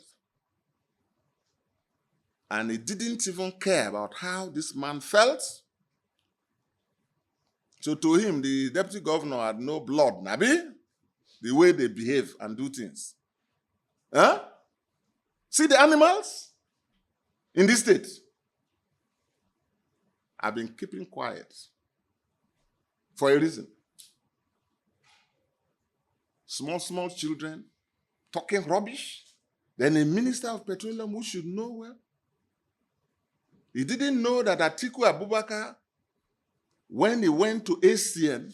And he didn't even care about how this man felt. So to him, the deputy governor had no blood, Nabi, the way they behave and do things. Huh? See the animals in this state? I've been keeping quiet for a reason. Small children talking rubbish. Then a minister of petroleum who should know well. He didn't know that Atiku Abubakar, when he went to ACN,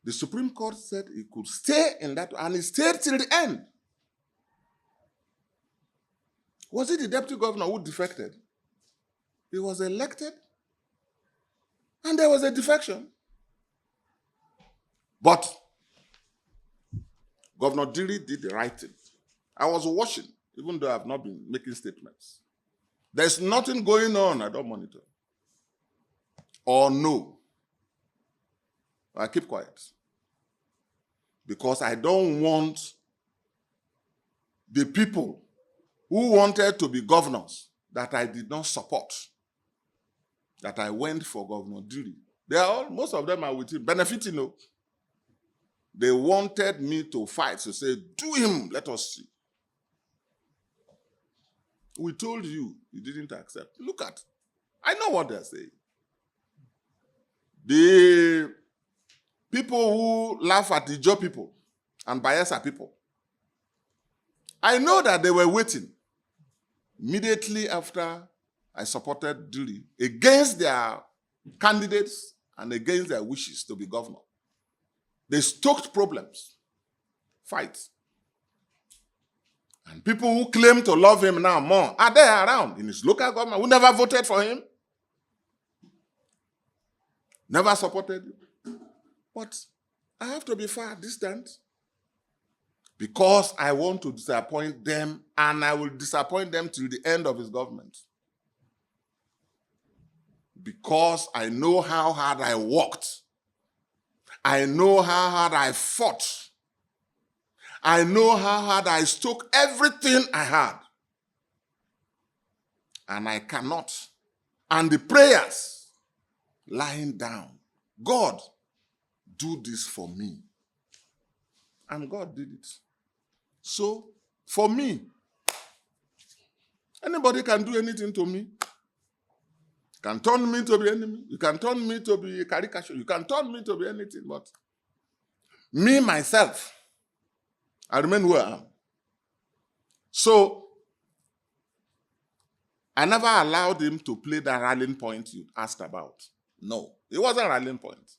the Supreme Court said he could stay in that, and he stayed till the end. Was it the deputy governor who defected? He was elected, and there was a defection. But Governor Diri did the right thing. I was watching, even though I have not been making statements. There's nothing going on, I don't monitor. Or no. I keep quiet. Because I don't want the people who wanted to be governors that I did not support, that I went for Governor Diri. Most of them are with him, benefiting. No. They wanted me to fight, to say, do him, let us see. We told you, you didn't accept. Look at, I know what they're saying. The people who laugh at the Ijaw people and Bayelsa people, I know that they were waiting immediately after I supported Diri against their candidates and against their wishes to be governor. They stoked problems, fights. And people who claim to love him now more are there around in his local government who never voted for him, never supported him. But I have to be far distant because I want to disappoint them, and I will disappoint them till the end of his government. Because I know how hard I worked. I know how hard I fought. I know how hard I stoked everything I had. And I cannot. And the prayers lying down. God, do this for me. And God did it. So, for me, anybody can do anything to me. You can turn me to be enemy. You can turn me to be a caricature. You can turn me to be anything. But me, myself, I remain where I am. So, I never allowed him to play that rallying point you asked about. No, it wasn't a rallying point.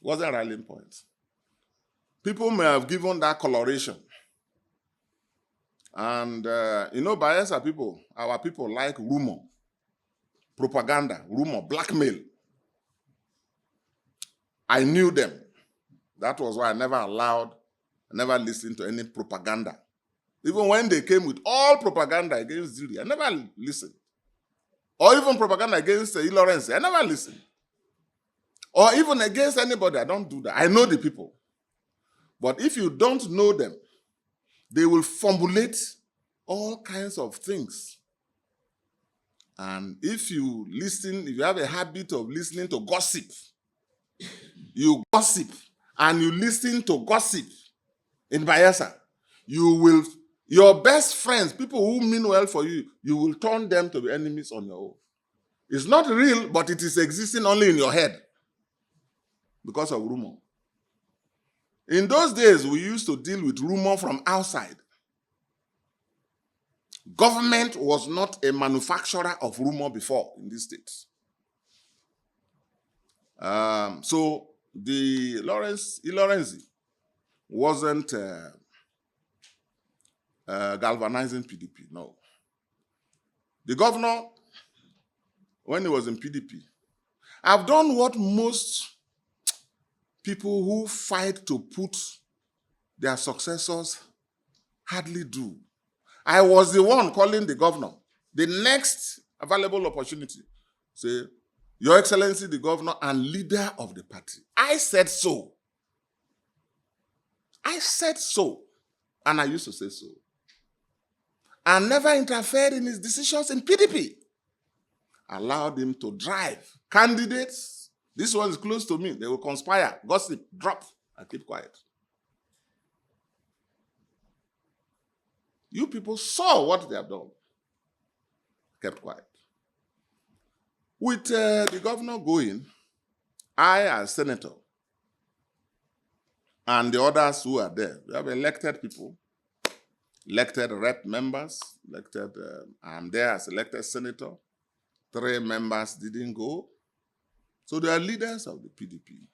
It wasn't a rallying point. People may have given that coloration And Bayelsa people, our people like rumor, propaganda, rumor, blackmail. I knew them. That was why I never listened to any propaganda. Even when they came with all propaganda against Zuri, I never listened. Or even propaganda against Lawrence, I never listened. Or even against anybody, I don't do that. I know the people. But if you don't know them, they will formulate all kinds of things. And if you have a habit of listening to gossip, you gossip, and you listen to gossip in Bayelsa, your best friends, people who mean well for you, you will turn them to be enemies on your own. It's not real, but it is existing only in your head because of rumor. In those days, we used to deal with rumor from outside. Government was not a manufacturer of rumor before in these states. So the Ilorenzi wasn't galvanizing PDP, no. The governor, when he was in PDP, I've done what most people who fight to put their successors hardly do. I was the one calling the governor. The next available opportunity, say, Your Excellency, the governor and leader of the party. I said so. I said so. And I used to say so. And never interfered in his decisions in PDP. Allowed him to drive candidates. This one is close to me. They will conspire, gossip, drop, and keep quiet. You people saw what they have done. Kept quiet. With the governor going, I as senator, and the others who are there, we have elected people, elected rep members, I'm there as elected senator. 3 members didn't go. So they are leaders of the PDP.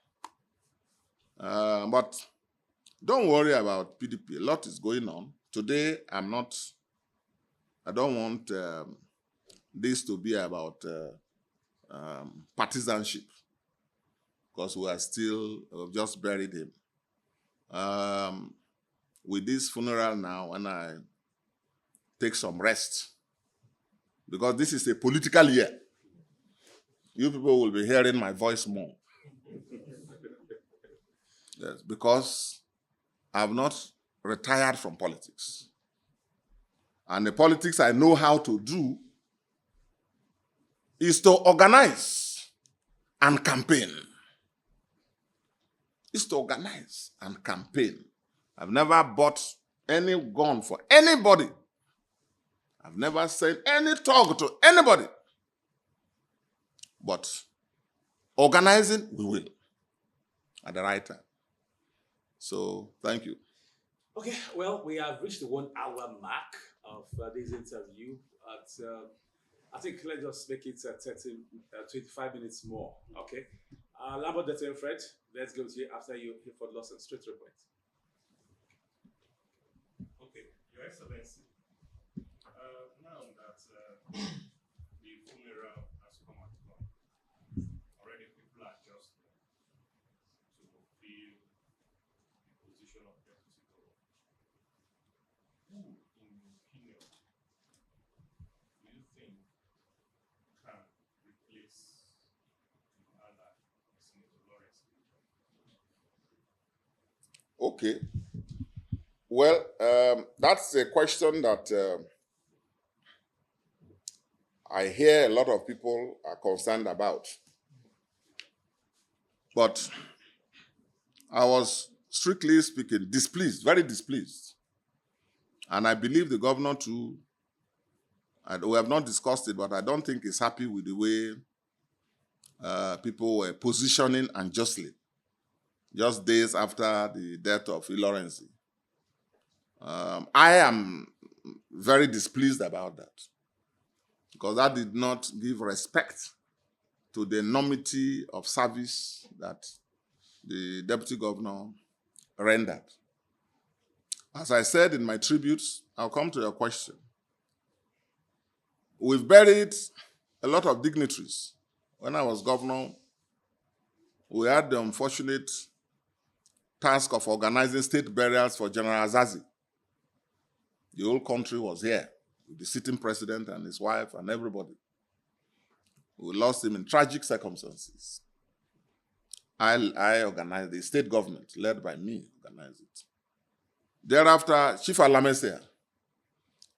But don't worry about PDP. A lot is going on. Today, I don't want this to be about partisanship, because we just buried him. With this funeral now, and I take some rest, because this is a political year. You people will be hearing my voice more. Yes, because I have not retired from politics. And the politics I know how to do is to organize and campaign. It's to organize and campaign. I've never bought any gun for anybody. I've never said any talk to anybody. But organizing, we will at the right time. So, thank you. Okay, well, we have reached the 1 hour mark of this interview. I think let's just make it 25 minutes more, okay? Lambert Dr. Fred, let's go to you after you hear for Lawson. Straight to the point. Okay, Your Excellency, now that the funeral has come and gone, already people are just to fulfill the position of deputy governor. Who, in your opinion, do you think can replace the ally, Senator Lawrence? Okay. Well, that's a question that I hear a lot of people are concerned about. But I was, strictly speaking, displeased, very displeased. And I believe the governor too, and we have not discussed it, but I don't think he's happy with the way people were positioning unjustly, just days after the death of Lawrence. I am very displeased about that, because that did not give respect to the enormity of service that the deputy governor rendered. As I said in my tributes, I'll come to your question. We've buried a lot of dignitaries. When I was governor, we had the unfortunate task of organizing state burials for General Azazi. The whole country was here, with the sitting president and his wife and everybody. We lost him in tragic circumstances. I organized, the state government, led by me, organized it. Thereafter, Chief Alamese,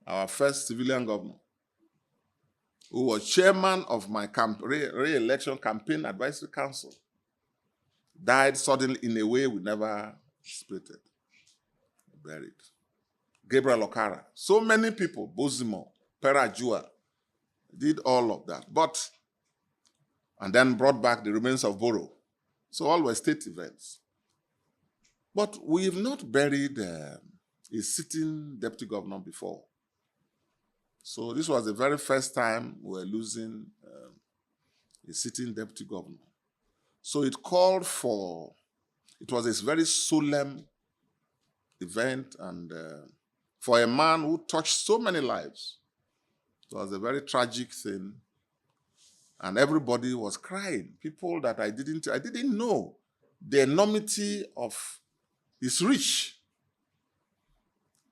our first civilian governor, who was chairman of my re-election campaign advisory council, died suddenly in a way we never anticipated. Buried. Gabriel Okara. So many people, Bozimo, Perajua, did all of that. And then brought back the remains of Boro. So all were state events. But we've not buried a sitting deputy governor before. So this was the very first time we were losing a sitting deputy governor. So it called for, it was a very solemn event, and for a man who touched so many lives, it was a very tragic thing. And everybody was crying. People that I didn't know the enormity of his reach.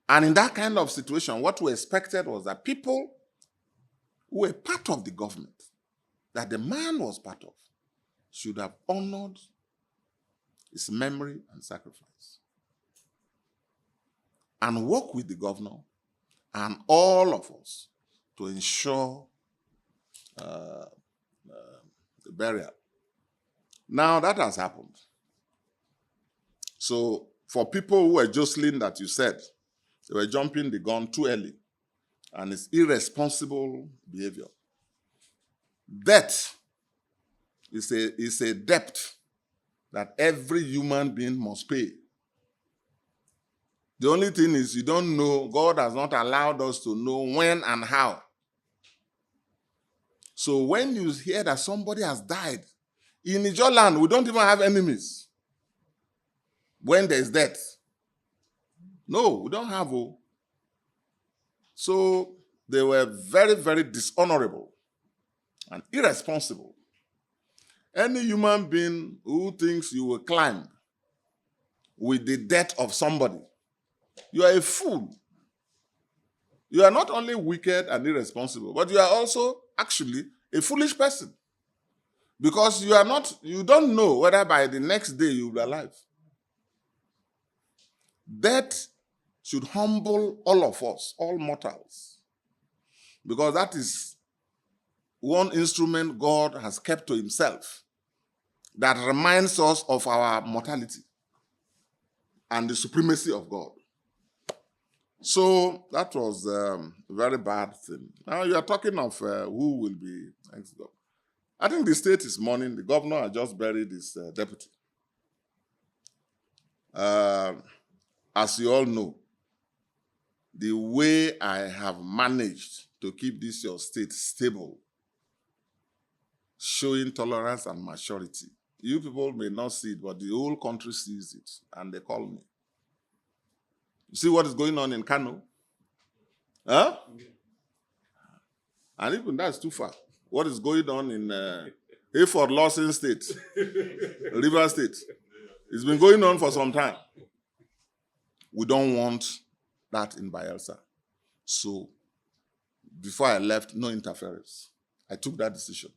And in that kind of situation, what we expected was that people who were part of the government, that the man was part of, should have honored his memory and sacrifice. And work with the governor and all of us to ensure the burial. Now that has happened. So for people who were jostling that you said, they were jumping the gun too early, and it's irresponsible behavior. Death is a debt that every human being must pay. The only thing is you don't know, God has not allowed us to know when and how. So when you hear that somebody has died, in Ijo land, we don't even have enemies. When there's death. No, we don't have. So they were very, very dishonorable and irresponsible. Any human being who thinks you will climb with the death of somebody, you are a fool. You are not only wicked and irresponsible, but you are also actually a foolish person. Because you don't know whether by the next day you will be alive. Death should humble all of us, all mortals. Because that is one instrument God has kept to himself that reminds us of our mortality and the supremacy of God. So that was a very bad thing. Now you are talking of who will be next governor. I think the state is mourning. The governor has just buried his deputy. As you all know, the way I have managed to keep this your state stable, showing tolerance and maturity. You people may not see it, but the whole country sees it, and they call me. You see what is going on in Kano? Huh? And even that's too far. What is going on in Ewhrudjakpo State, River State? It's been going on for some time. We don't want that in Bayelsa. So before I left, no interference. I took that decision.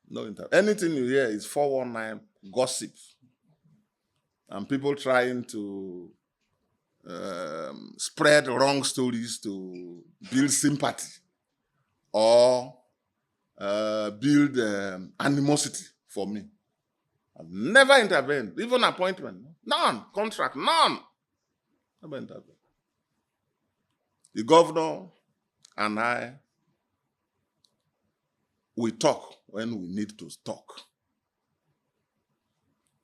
No interference. Anything you hear is 419 gossip. And people trying to spread wrong stories to build sympathy or build animosity for me. I've never intervened, even appointment. None. Contract, none. Never intervened. The governor and I, we talk when we need to talk.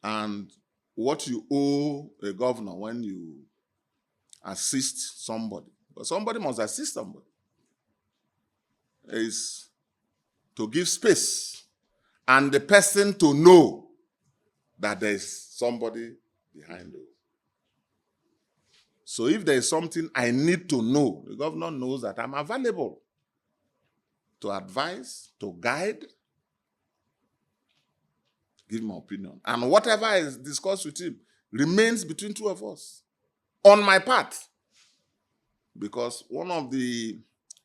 And what you owe a governor when you assist somebody, but somebody must assist somebody, is to give space and the person to know that there is somebody behind you. So if there is something I need to know, the governor knows that I'm available to advise, to guide, give my opinion. And whatever is discussed with him remains between two of us. On my part. Because one of the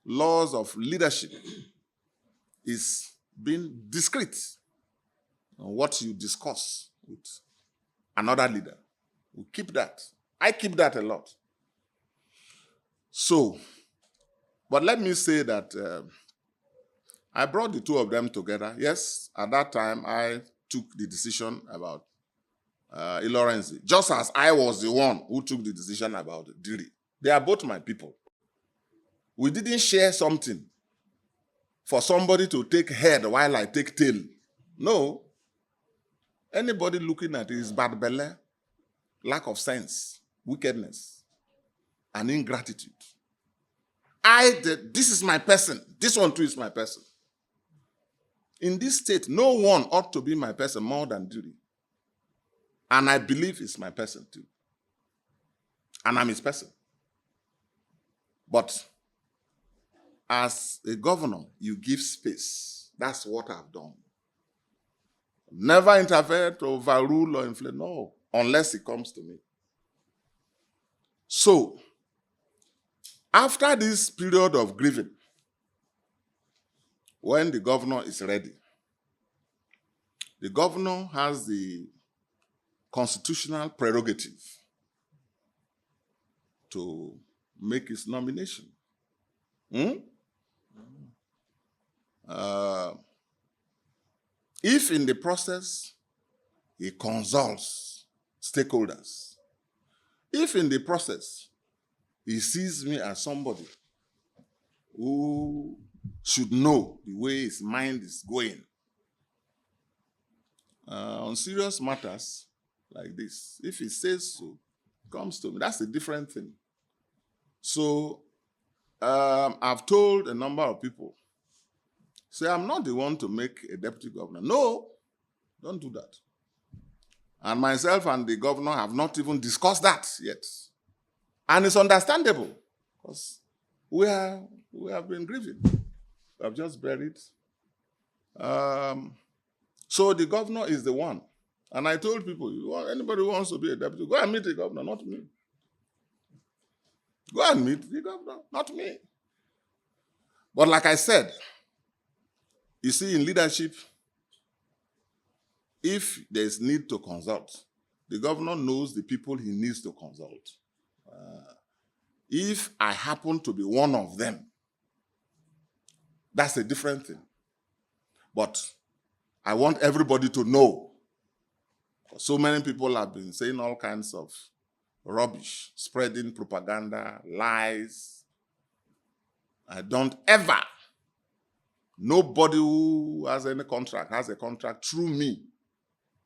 laws of leadership is being discreet on what you discuss with another leader. We keep that. I keep that a lot. So, but let me say that I brought the two of them together. Yes, at that time, I took the decision about Ewhrudjakpo, just as I was the one who took the decision about Diri. They are both my people. We didn't share something for somebody to take head while I take tail. No. Anybody looking at it is bad belly, lack of sense, wickedness, and ingratitude. This is my person. This one too is my person. In this state, no one ought to be my person more than Diri. And I believe it's my person too. And I'm his person. But as a governor, you give space. That's what I've done. Never interfere to overrule or inflate. No, unless it comes to me. So, after this period of grieving, when the governor is ready, the governor has the constitutional prerogative to make his nomination. If in the process he consults stakeholders, if in the process he sees me as somebody who should know the way his mind is going on serious matters like this, if he says so, comes to me, that's a different thing. So I've told a number of people, say, I'm not the one to make a deputy governor. No, don't do that. And myself and the governor have not even discussed that yet. And it's understandable, because we have been grieving. We have just buried. So the governor is the one. And I told people, anybody who wants to be a deputy, go and meet the governor, not me. Go and meet the governor, not me. But like I said, you see, in leadership, if there's need to consult, the governor knows the people he needs to consult. If I happen to be one of them, that's a different thing. But I want everybody to know. So many people have been saying all kinds of rubbish, spreading propaganda, lies. I don't ever. Nobody who has any contract has a contract through me.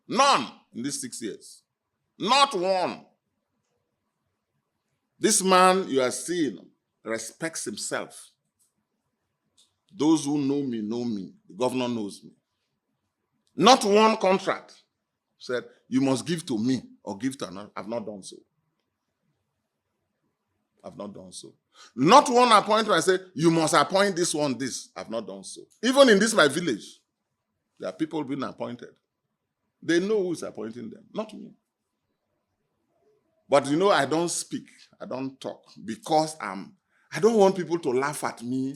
None in these 6 years. Not one. This man you are seeing respects himself. Those who know me know me. The governor knows me. Not one contract said, you must give to me or give to another. I've not done so. I've not done so. Not one appointment I said, you must appoint this one, this. I've not done so. Even in this, my village, there are people being appointed. They know who is appointing them, not me. But I don't speak. I don't talk because I don't want people to laugh at me.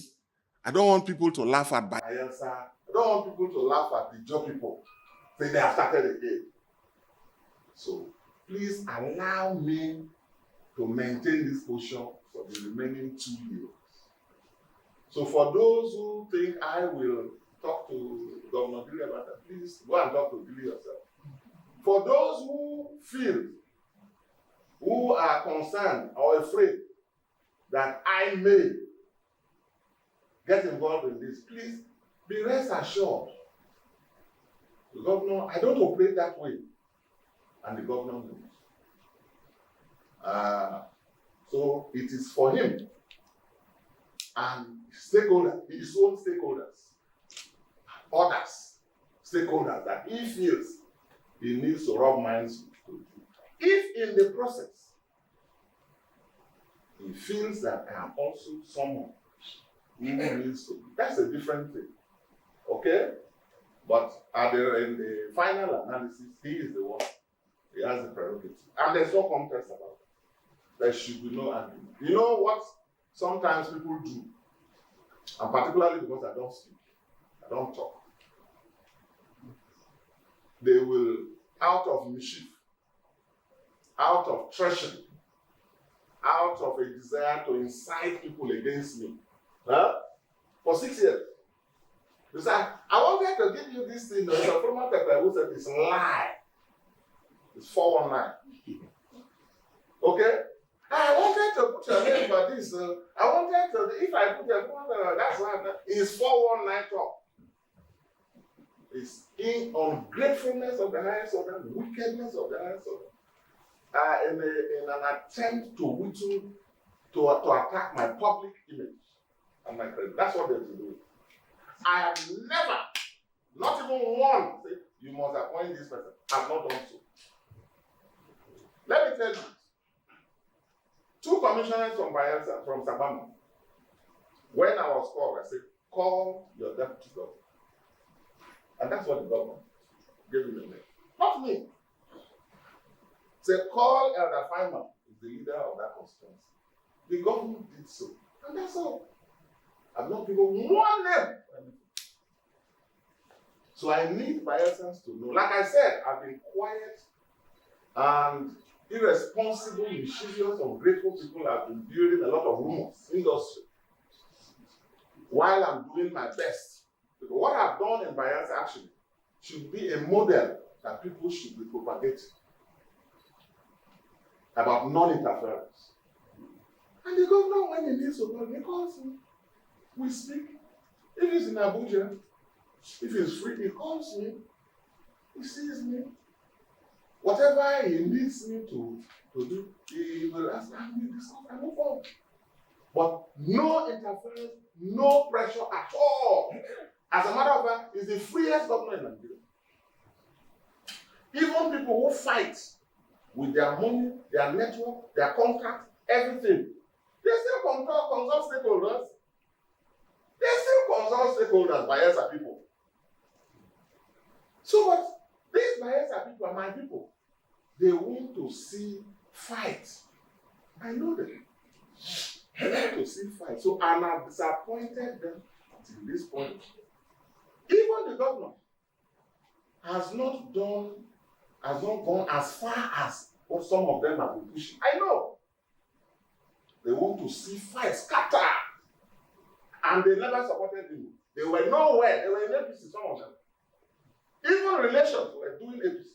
I don't want people to laugh at Bayelsa. I don't want people to laugh at the job people. Say they have started again. So please allow me to maintain this posture for the remaining 2 years. So for those who think I will talk to Governor Dili about that, please go and talk to Dili yourself. For those who feel, who are concerned or afraid that I may get involved in this, please be rest assured. The governor, I don't operate that way. And the governor knows. So it is for him and stakeholders, his own stakeholders, others, stakeholders that he feels he needs to rub minds with. If in the process he feels that I am also someone who needs to. That's a different thing. Okay? But in the final analysis, he is the one. He has the prerogative. And there's no contest about it. There should be no argument. You know what sometimes people do? And particularly because I don't speak, I don't talk. They will, out of mischief, out of treachery, out of a desire to incite people against me, for 6 years, they say, I wanted to give you this thing. There's a former pepper who said it's a lie. It's 419. Okay? I wanted to put your name for this. I wanted to, if I put your name, that's why it's 419 talk. It's in ungratefulness of the highest order, wickedness of the highest order, in an attempt to whittle, to attack my public image and my credit. That's what they're doing. I have never, not even one, say, you must appoint this person. I've not done so. Let me tell you, 2 commissioners from Bayelsa, from Sabama, when I was called, I said, call your deputy governor. And that's what the government gave me the name. Not me. Say, call Elder Fineman, is the leader of that constituency. The government did so. And that's all. I've not given one name. So I need Bayelsans to know. Like I said, I've been quiet and irresponsible, mischievous, ungrateful people have been building a lot of rumors, industry, while I'm doing my best. Because what I've done in Bayelsa actually should be a model that people should be propagating about non-interference. And the governor, when he needs to call, he calls me. We speak. If he's in Abuja, if he's free, he calls me. He sees me. Whatever he needs me to do, he will ask me to discuss and move on. But no interference, no pressure at all. As a matter of fact, it's the freest government in Nigeria. Even people who fight with their money, their network, their contact, everything, they still consult stakeholders. They still consult stakeholders, Bayelsa people. So what? These Bayelsa people are my people. They want to see fight. I know them. They want to see fight. So and I've disappointed them till this point. Even the government has not gone as far as what some of them have been pushing. I know. They want to see fight scatter. And they never supported him. They were nowhere. They were in APC, some of them. Even relations were doing APC.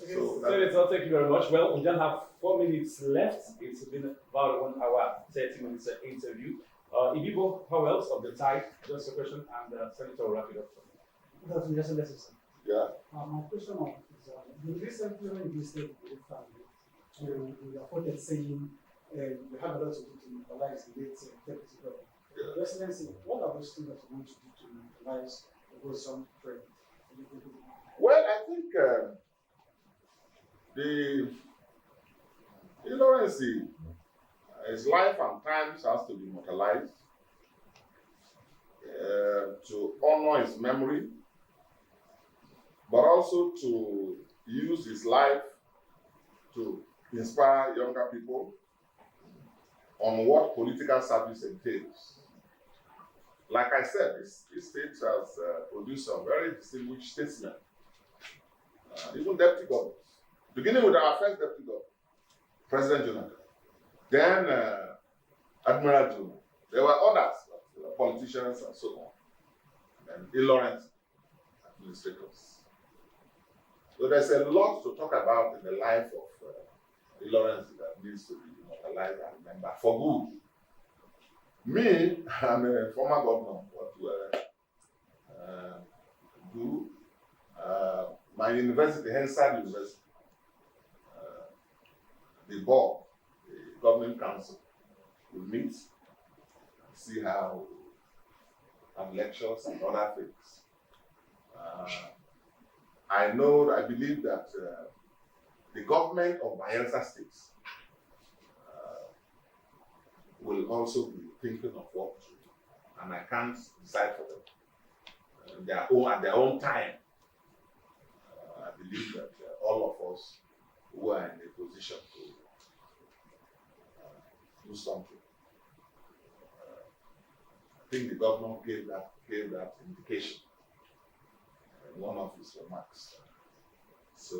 Okay, Senator, thank you very much. Well, we don't have 4 minutes left. It's been about 1 hour, 30 minutes interview. Ibibo, how else of the tide? Just a question, and Senator will wrap it up. Good afternoon, Just Lessons. Yeah. My question is, you recently when you visited the family, you reported saying you have a lot to do to utilize the late deputy governor. Your Excellency, what are those things that you want to do to utilize the Bosom friend? Well, I think Lawrence, his life and times has to be immortalized to honor his memory, but also to use his life to inspire younger people on what political service entails. Like I said, this state has produced some very distinguished statesmen, even deputy governors, beginning with our first deputy governor, President Jonathan, then Admiral Juma. There were others, politicians and so on, and Lawrence administrators. So there's a lot to talk about in the life of Lawrence that needs to be immortalized and remembered for good. Me, I'm a former governor. What do? My university, Hensard University, the board, the governing council, will meet, see how, and lectures and other things. I believe that the government of Bayelsa State will also be thinking of what to do. And I can't decide for them. At their own time, I believe that all of us who are in a position to do something. I think the governor gave that indication in one of his remarks. So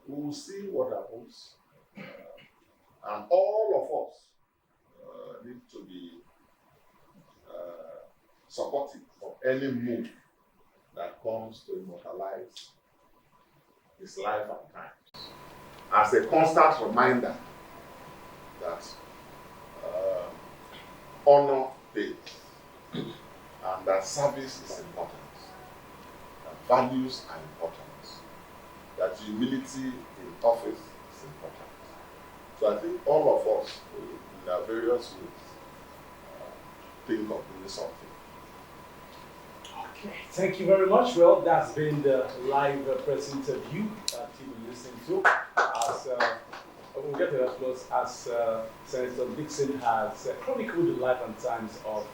we'll see what happens. And all of us need to be supportive of any move that comes to immortalize his life and times. As a constant reminder that honor pays, and that service is important, that values are important, that humility in office is important. So I think all of us, in our various ways, think of doing something. Okay, thank you very much. Well, that's been the live press interview that you will listen to. As we'll get to that close, as Senator Dickson has chronicled the life and times of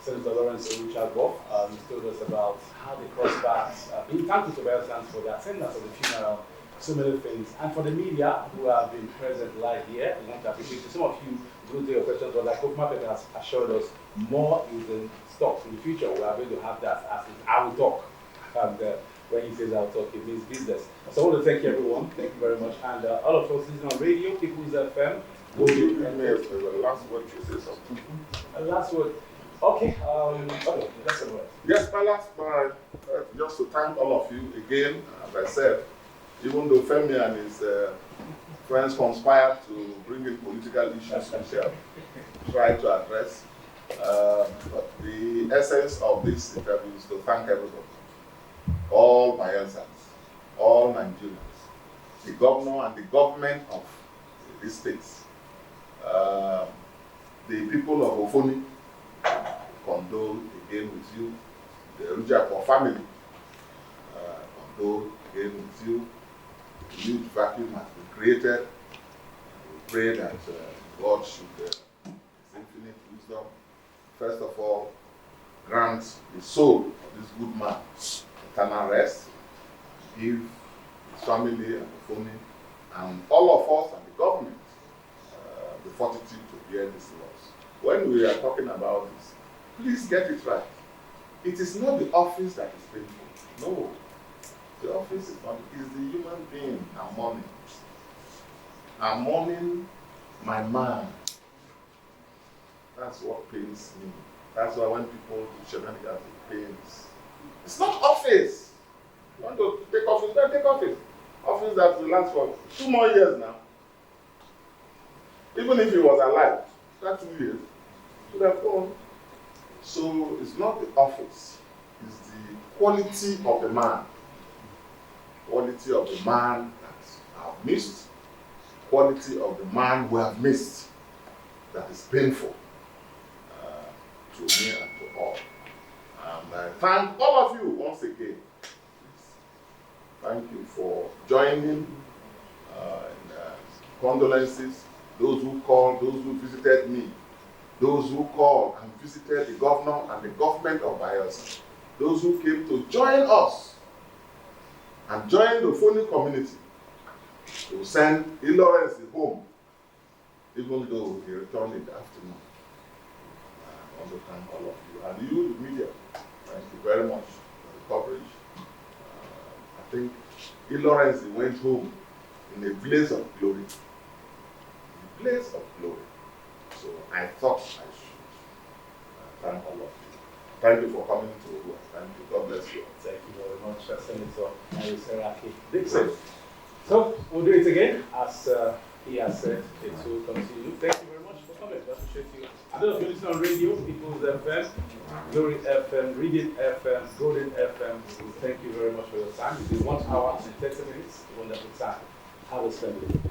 Senator Lawrence Ewhrudjakpo. He told us about how they crossed paths, being thankful to Belgians for the attendance of the funeral, so many things. And for the media who have been present live here, we want to appreciate you. Some of you will do your questions, but like Kokma Pepe has assured us, more is in stock in the future. We are going to have that as I will talk. And when he says I'll talk, it means business. So I want to thank you, everyone. Thank you very much. And all of us listening on radio, People's FM. The last word to say something. Last word. Okay. Okay, that's the word. Yes, my last word, just to thank all of you again. As I said, even though Femi and his friends conspired to bring in political issues which they have tried to address, but the essence of this interview is to thank everybody, all Bayelsans, all Nigerians, the governor and the government of these states, the people of Ofoni condole again with you, the Ewhrudjakpo family condole again with you. A huge vacuum has been created. We pray that God should, His infinite wisdom, first of all, grant the soul of this good man eternal rest, give his family and the family and all of us and the government the fortitude to bear this loss. When we are talking about this, please get it right. It is not the office that is painful. No. The office is not, it's the human being I'm mourning. I'm mourning my man. That's what pains me. That's why when people do shenanigans, it pains. It's not office. You want to take office, then take office. Office that will last for 2 more years now. Even if he was alive, that 2 years should have gone. So it's not the office, it's the quality of the man. Quality of the man that I have missed, quality of the man who have missed that is painful to me and to all. And I thank all of you once again. Thank you for joining in condolences, those who called, those who visited me, those who called and visited the governor and the government of Bayelsa, those who came to join us and join the Ofoni community to send Lawrence home, even though he returned in the afternoon. I want to thank all of you. And you, the media, thank you very much for the coverage. I think Lawrence went home in a blaze of glory. A blaze of glory. So I thought I should thank all of you. Thank you for coming to Ewhrudjakpo. Thank you. God bless you. Thank you very much, Senator HSDickson. So we'll do it again as he has said. It will continue. Thank you very much for coming. I appreciate you. I don't know if you listen on radio, People's FM, Glory FM, Reading FM, Golden FM. Thank you very much for your time. It's been 1 hour and 30 minutes. Wonderful time. Have a splendid day.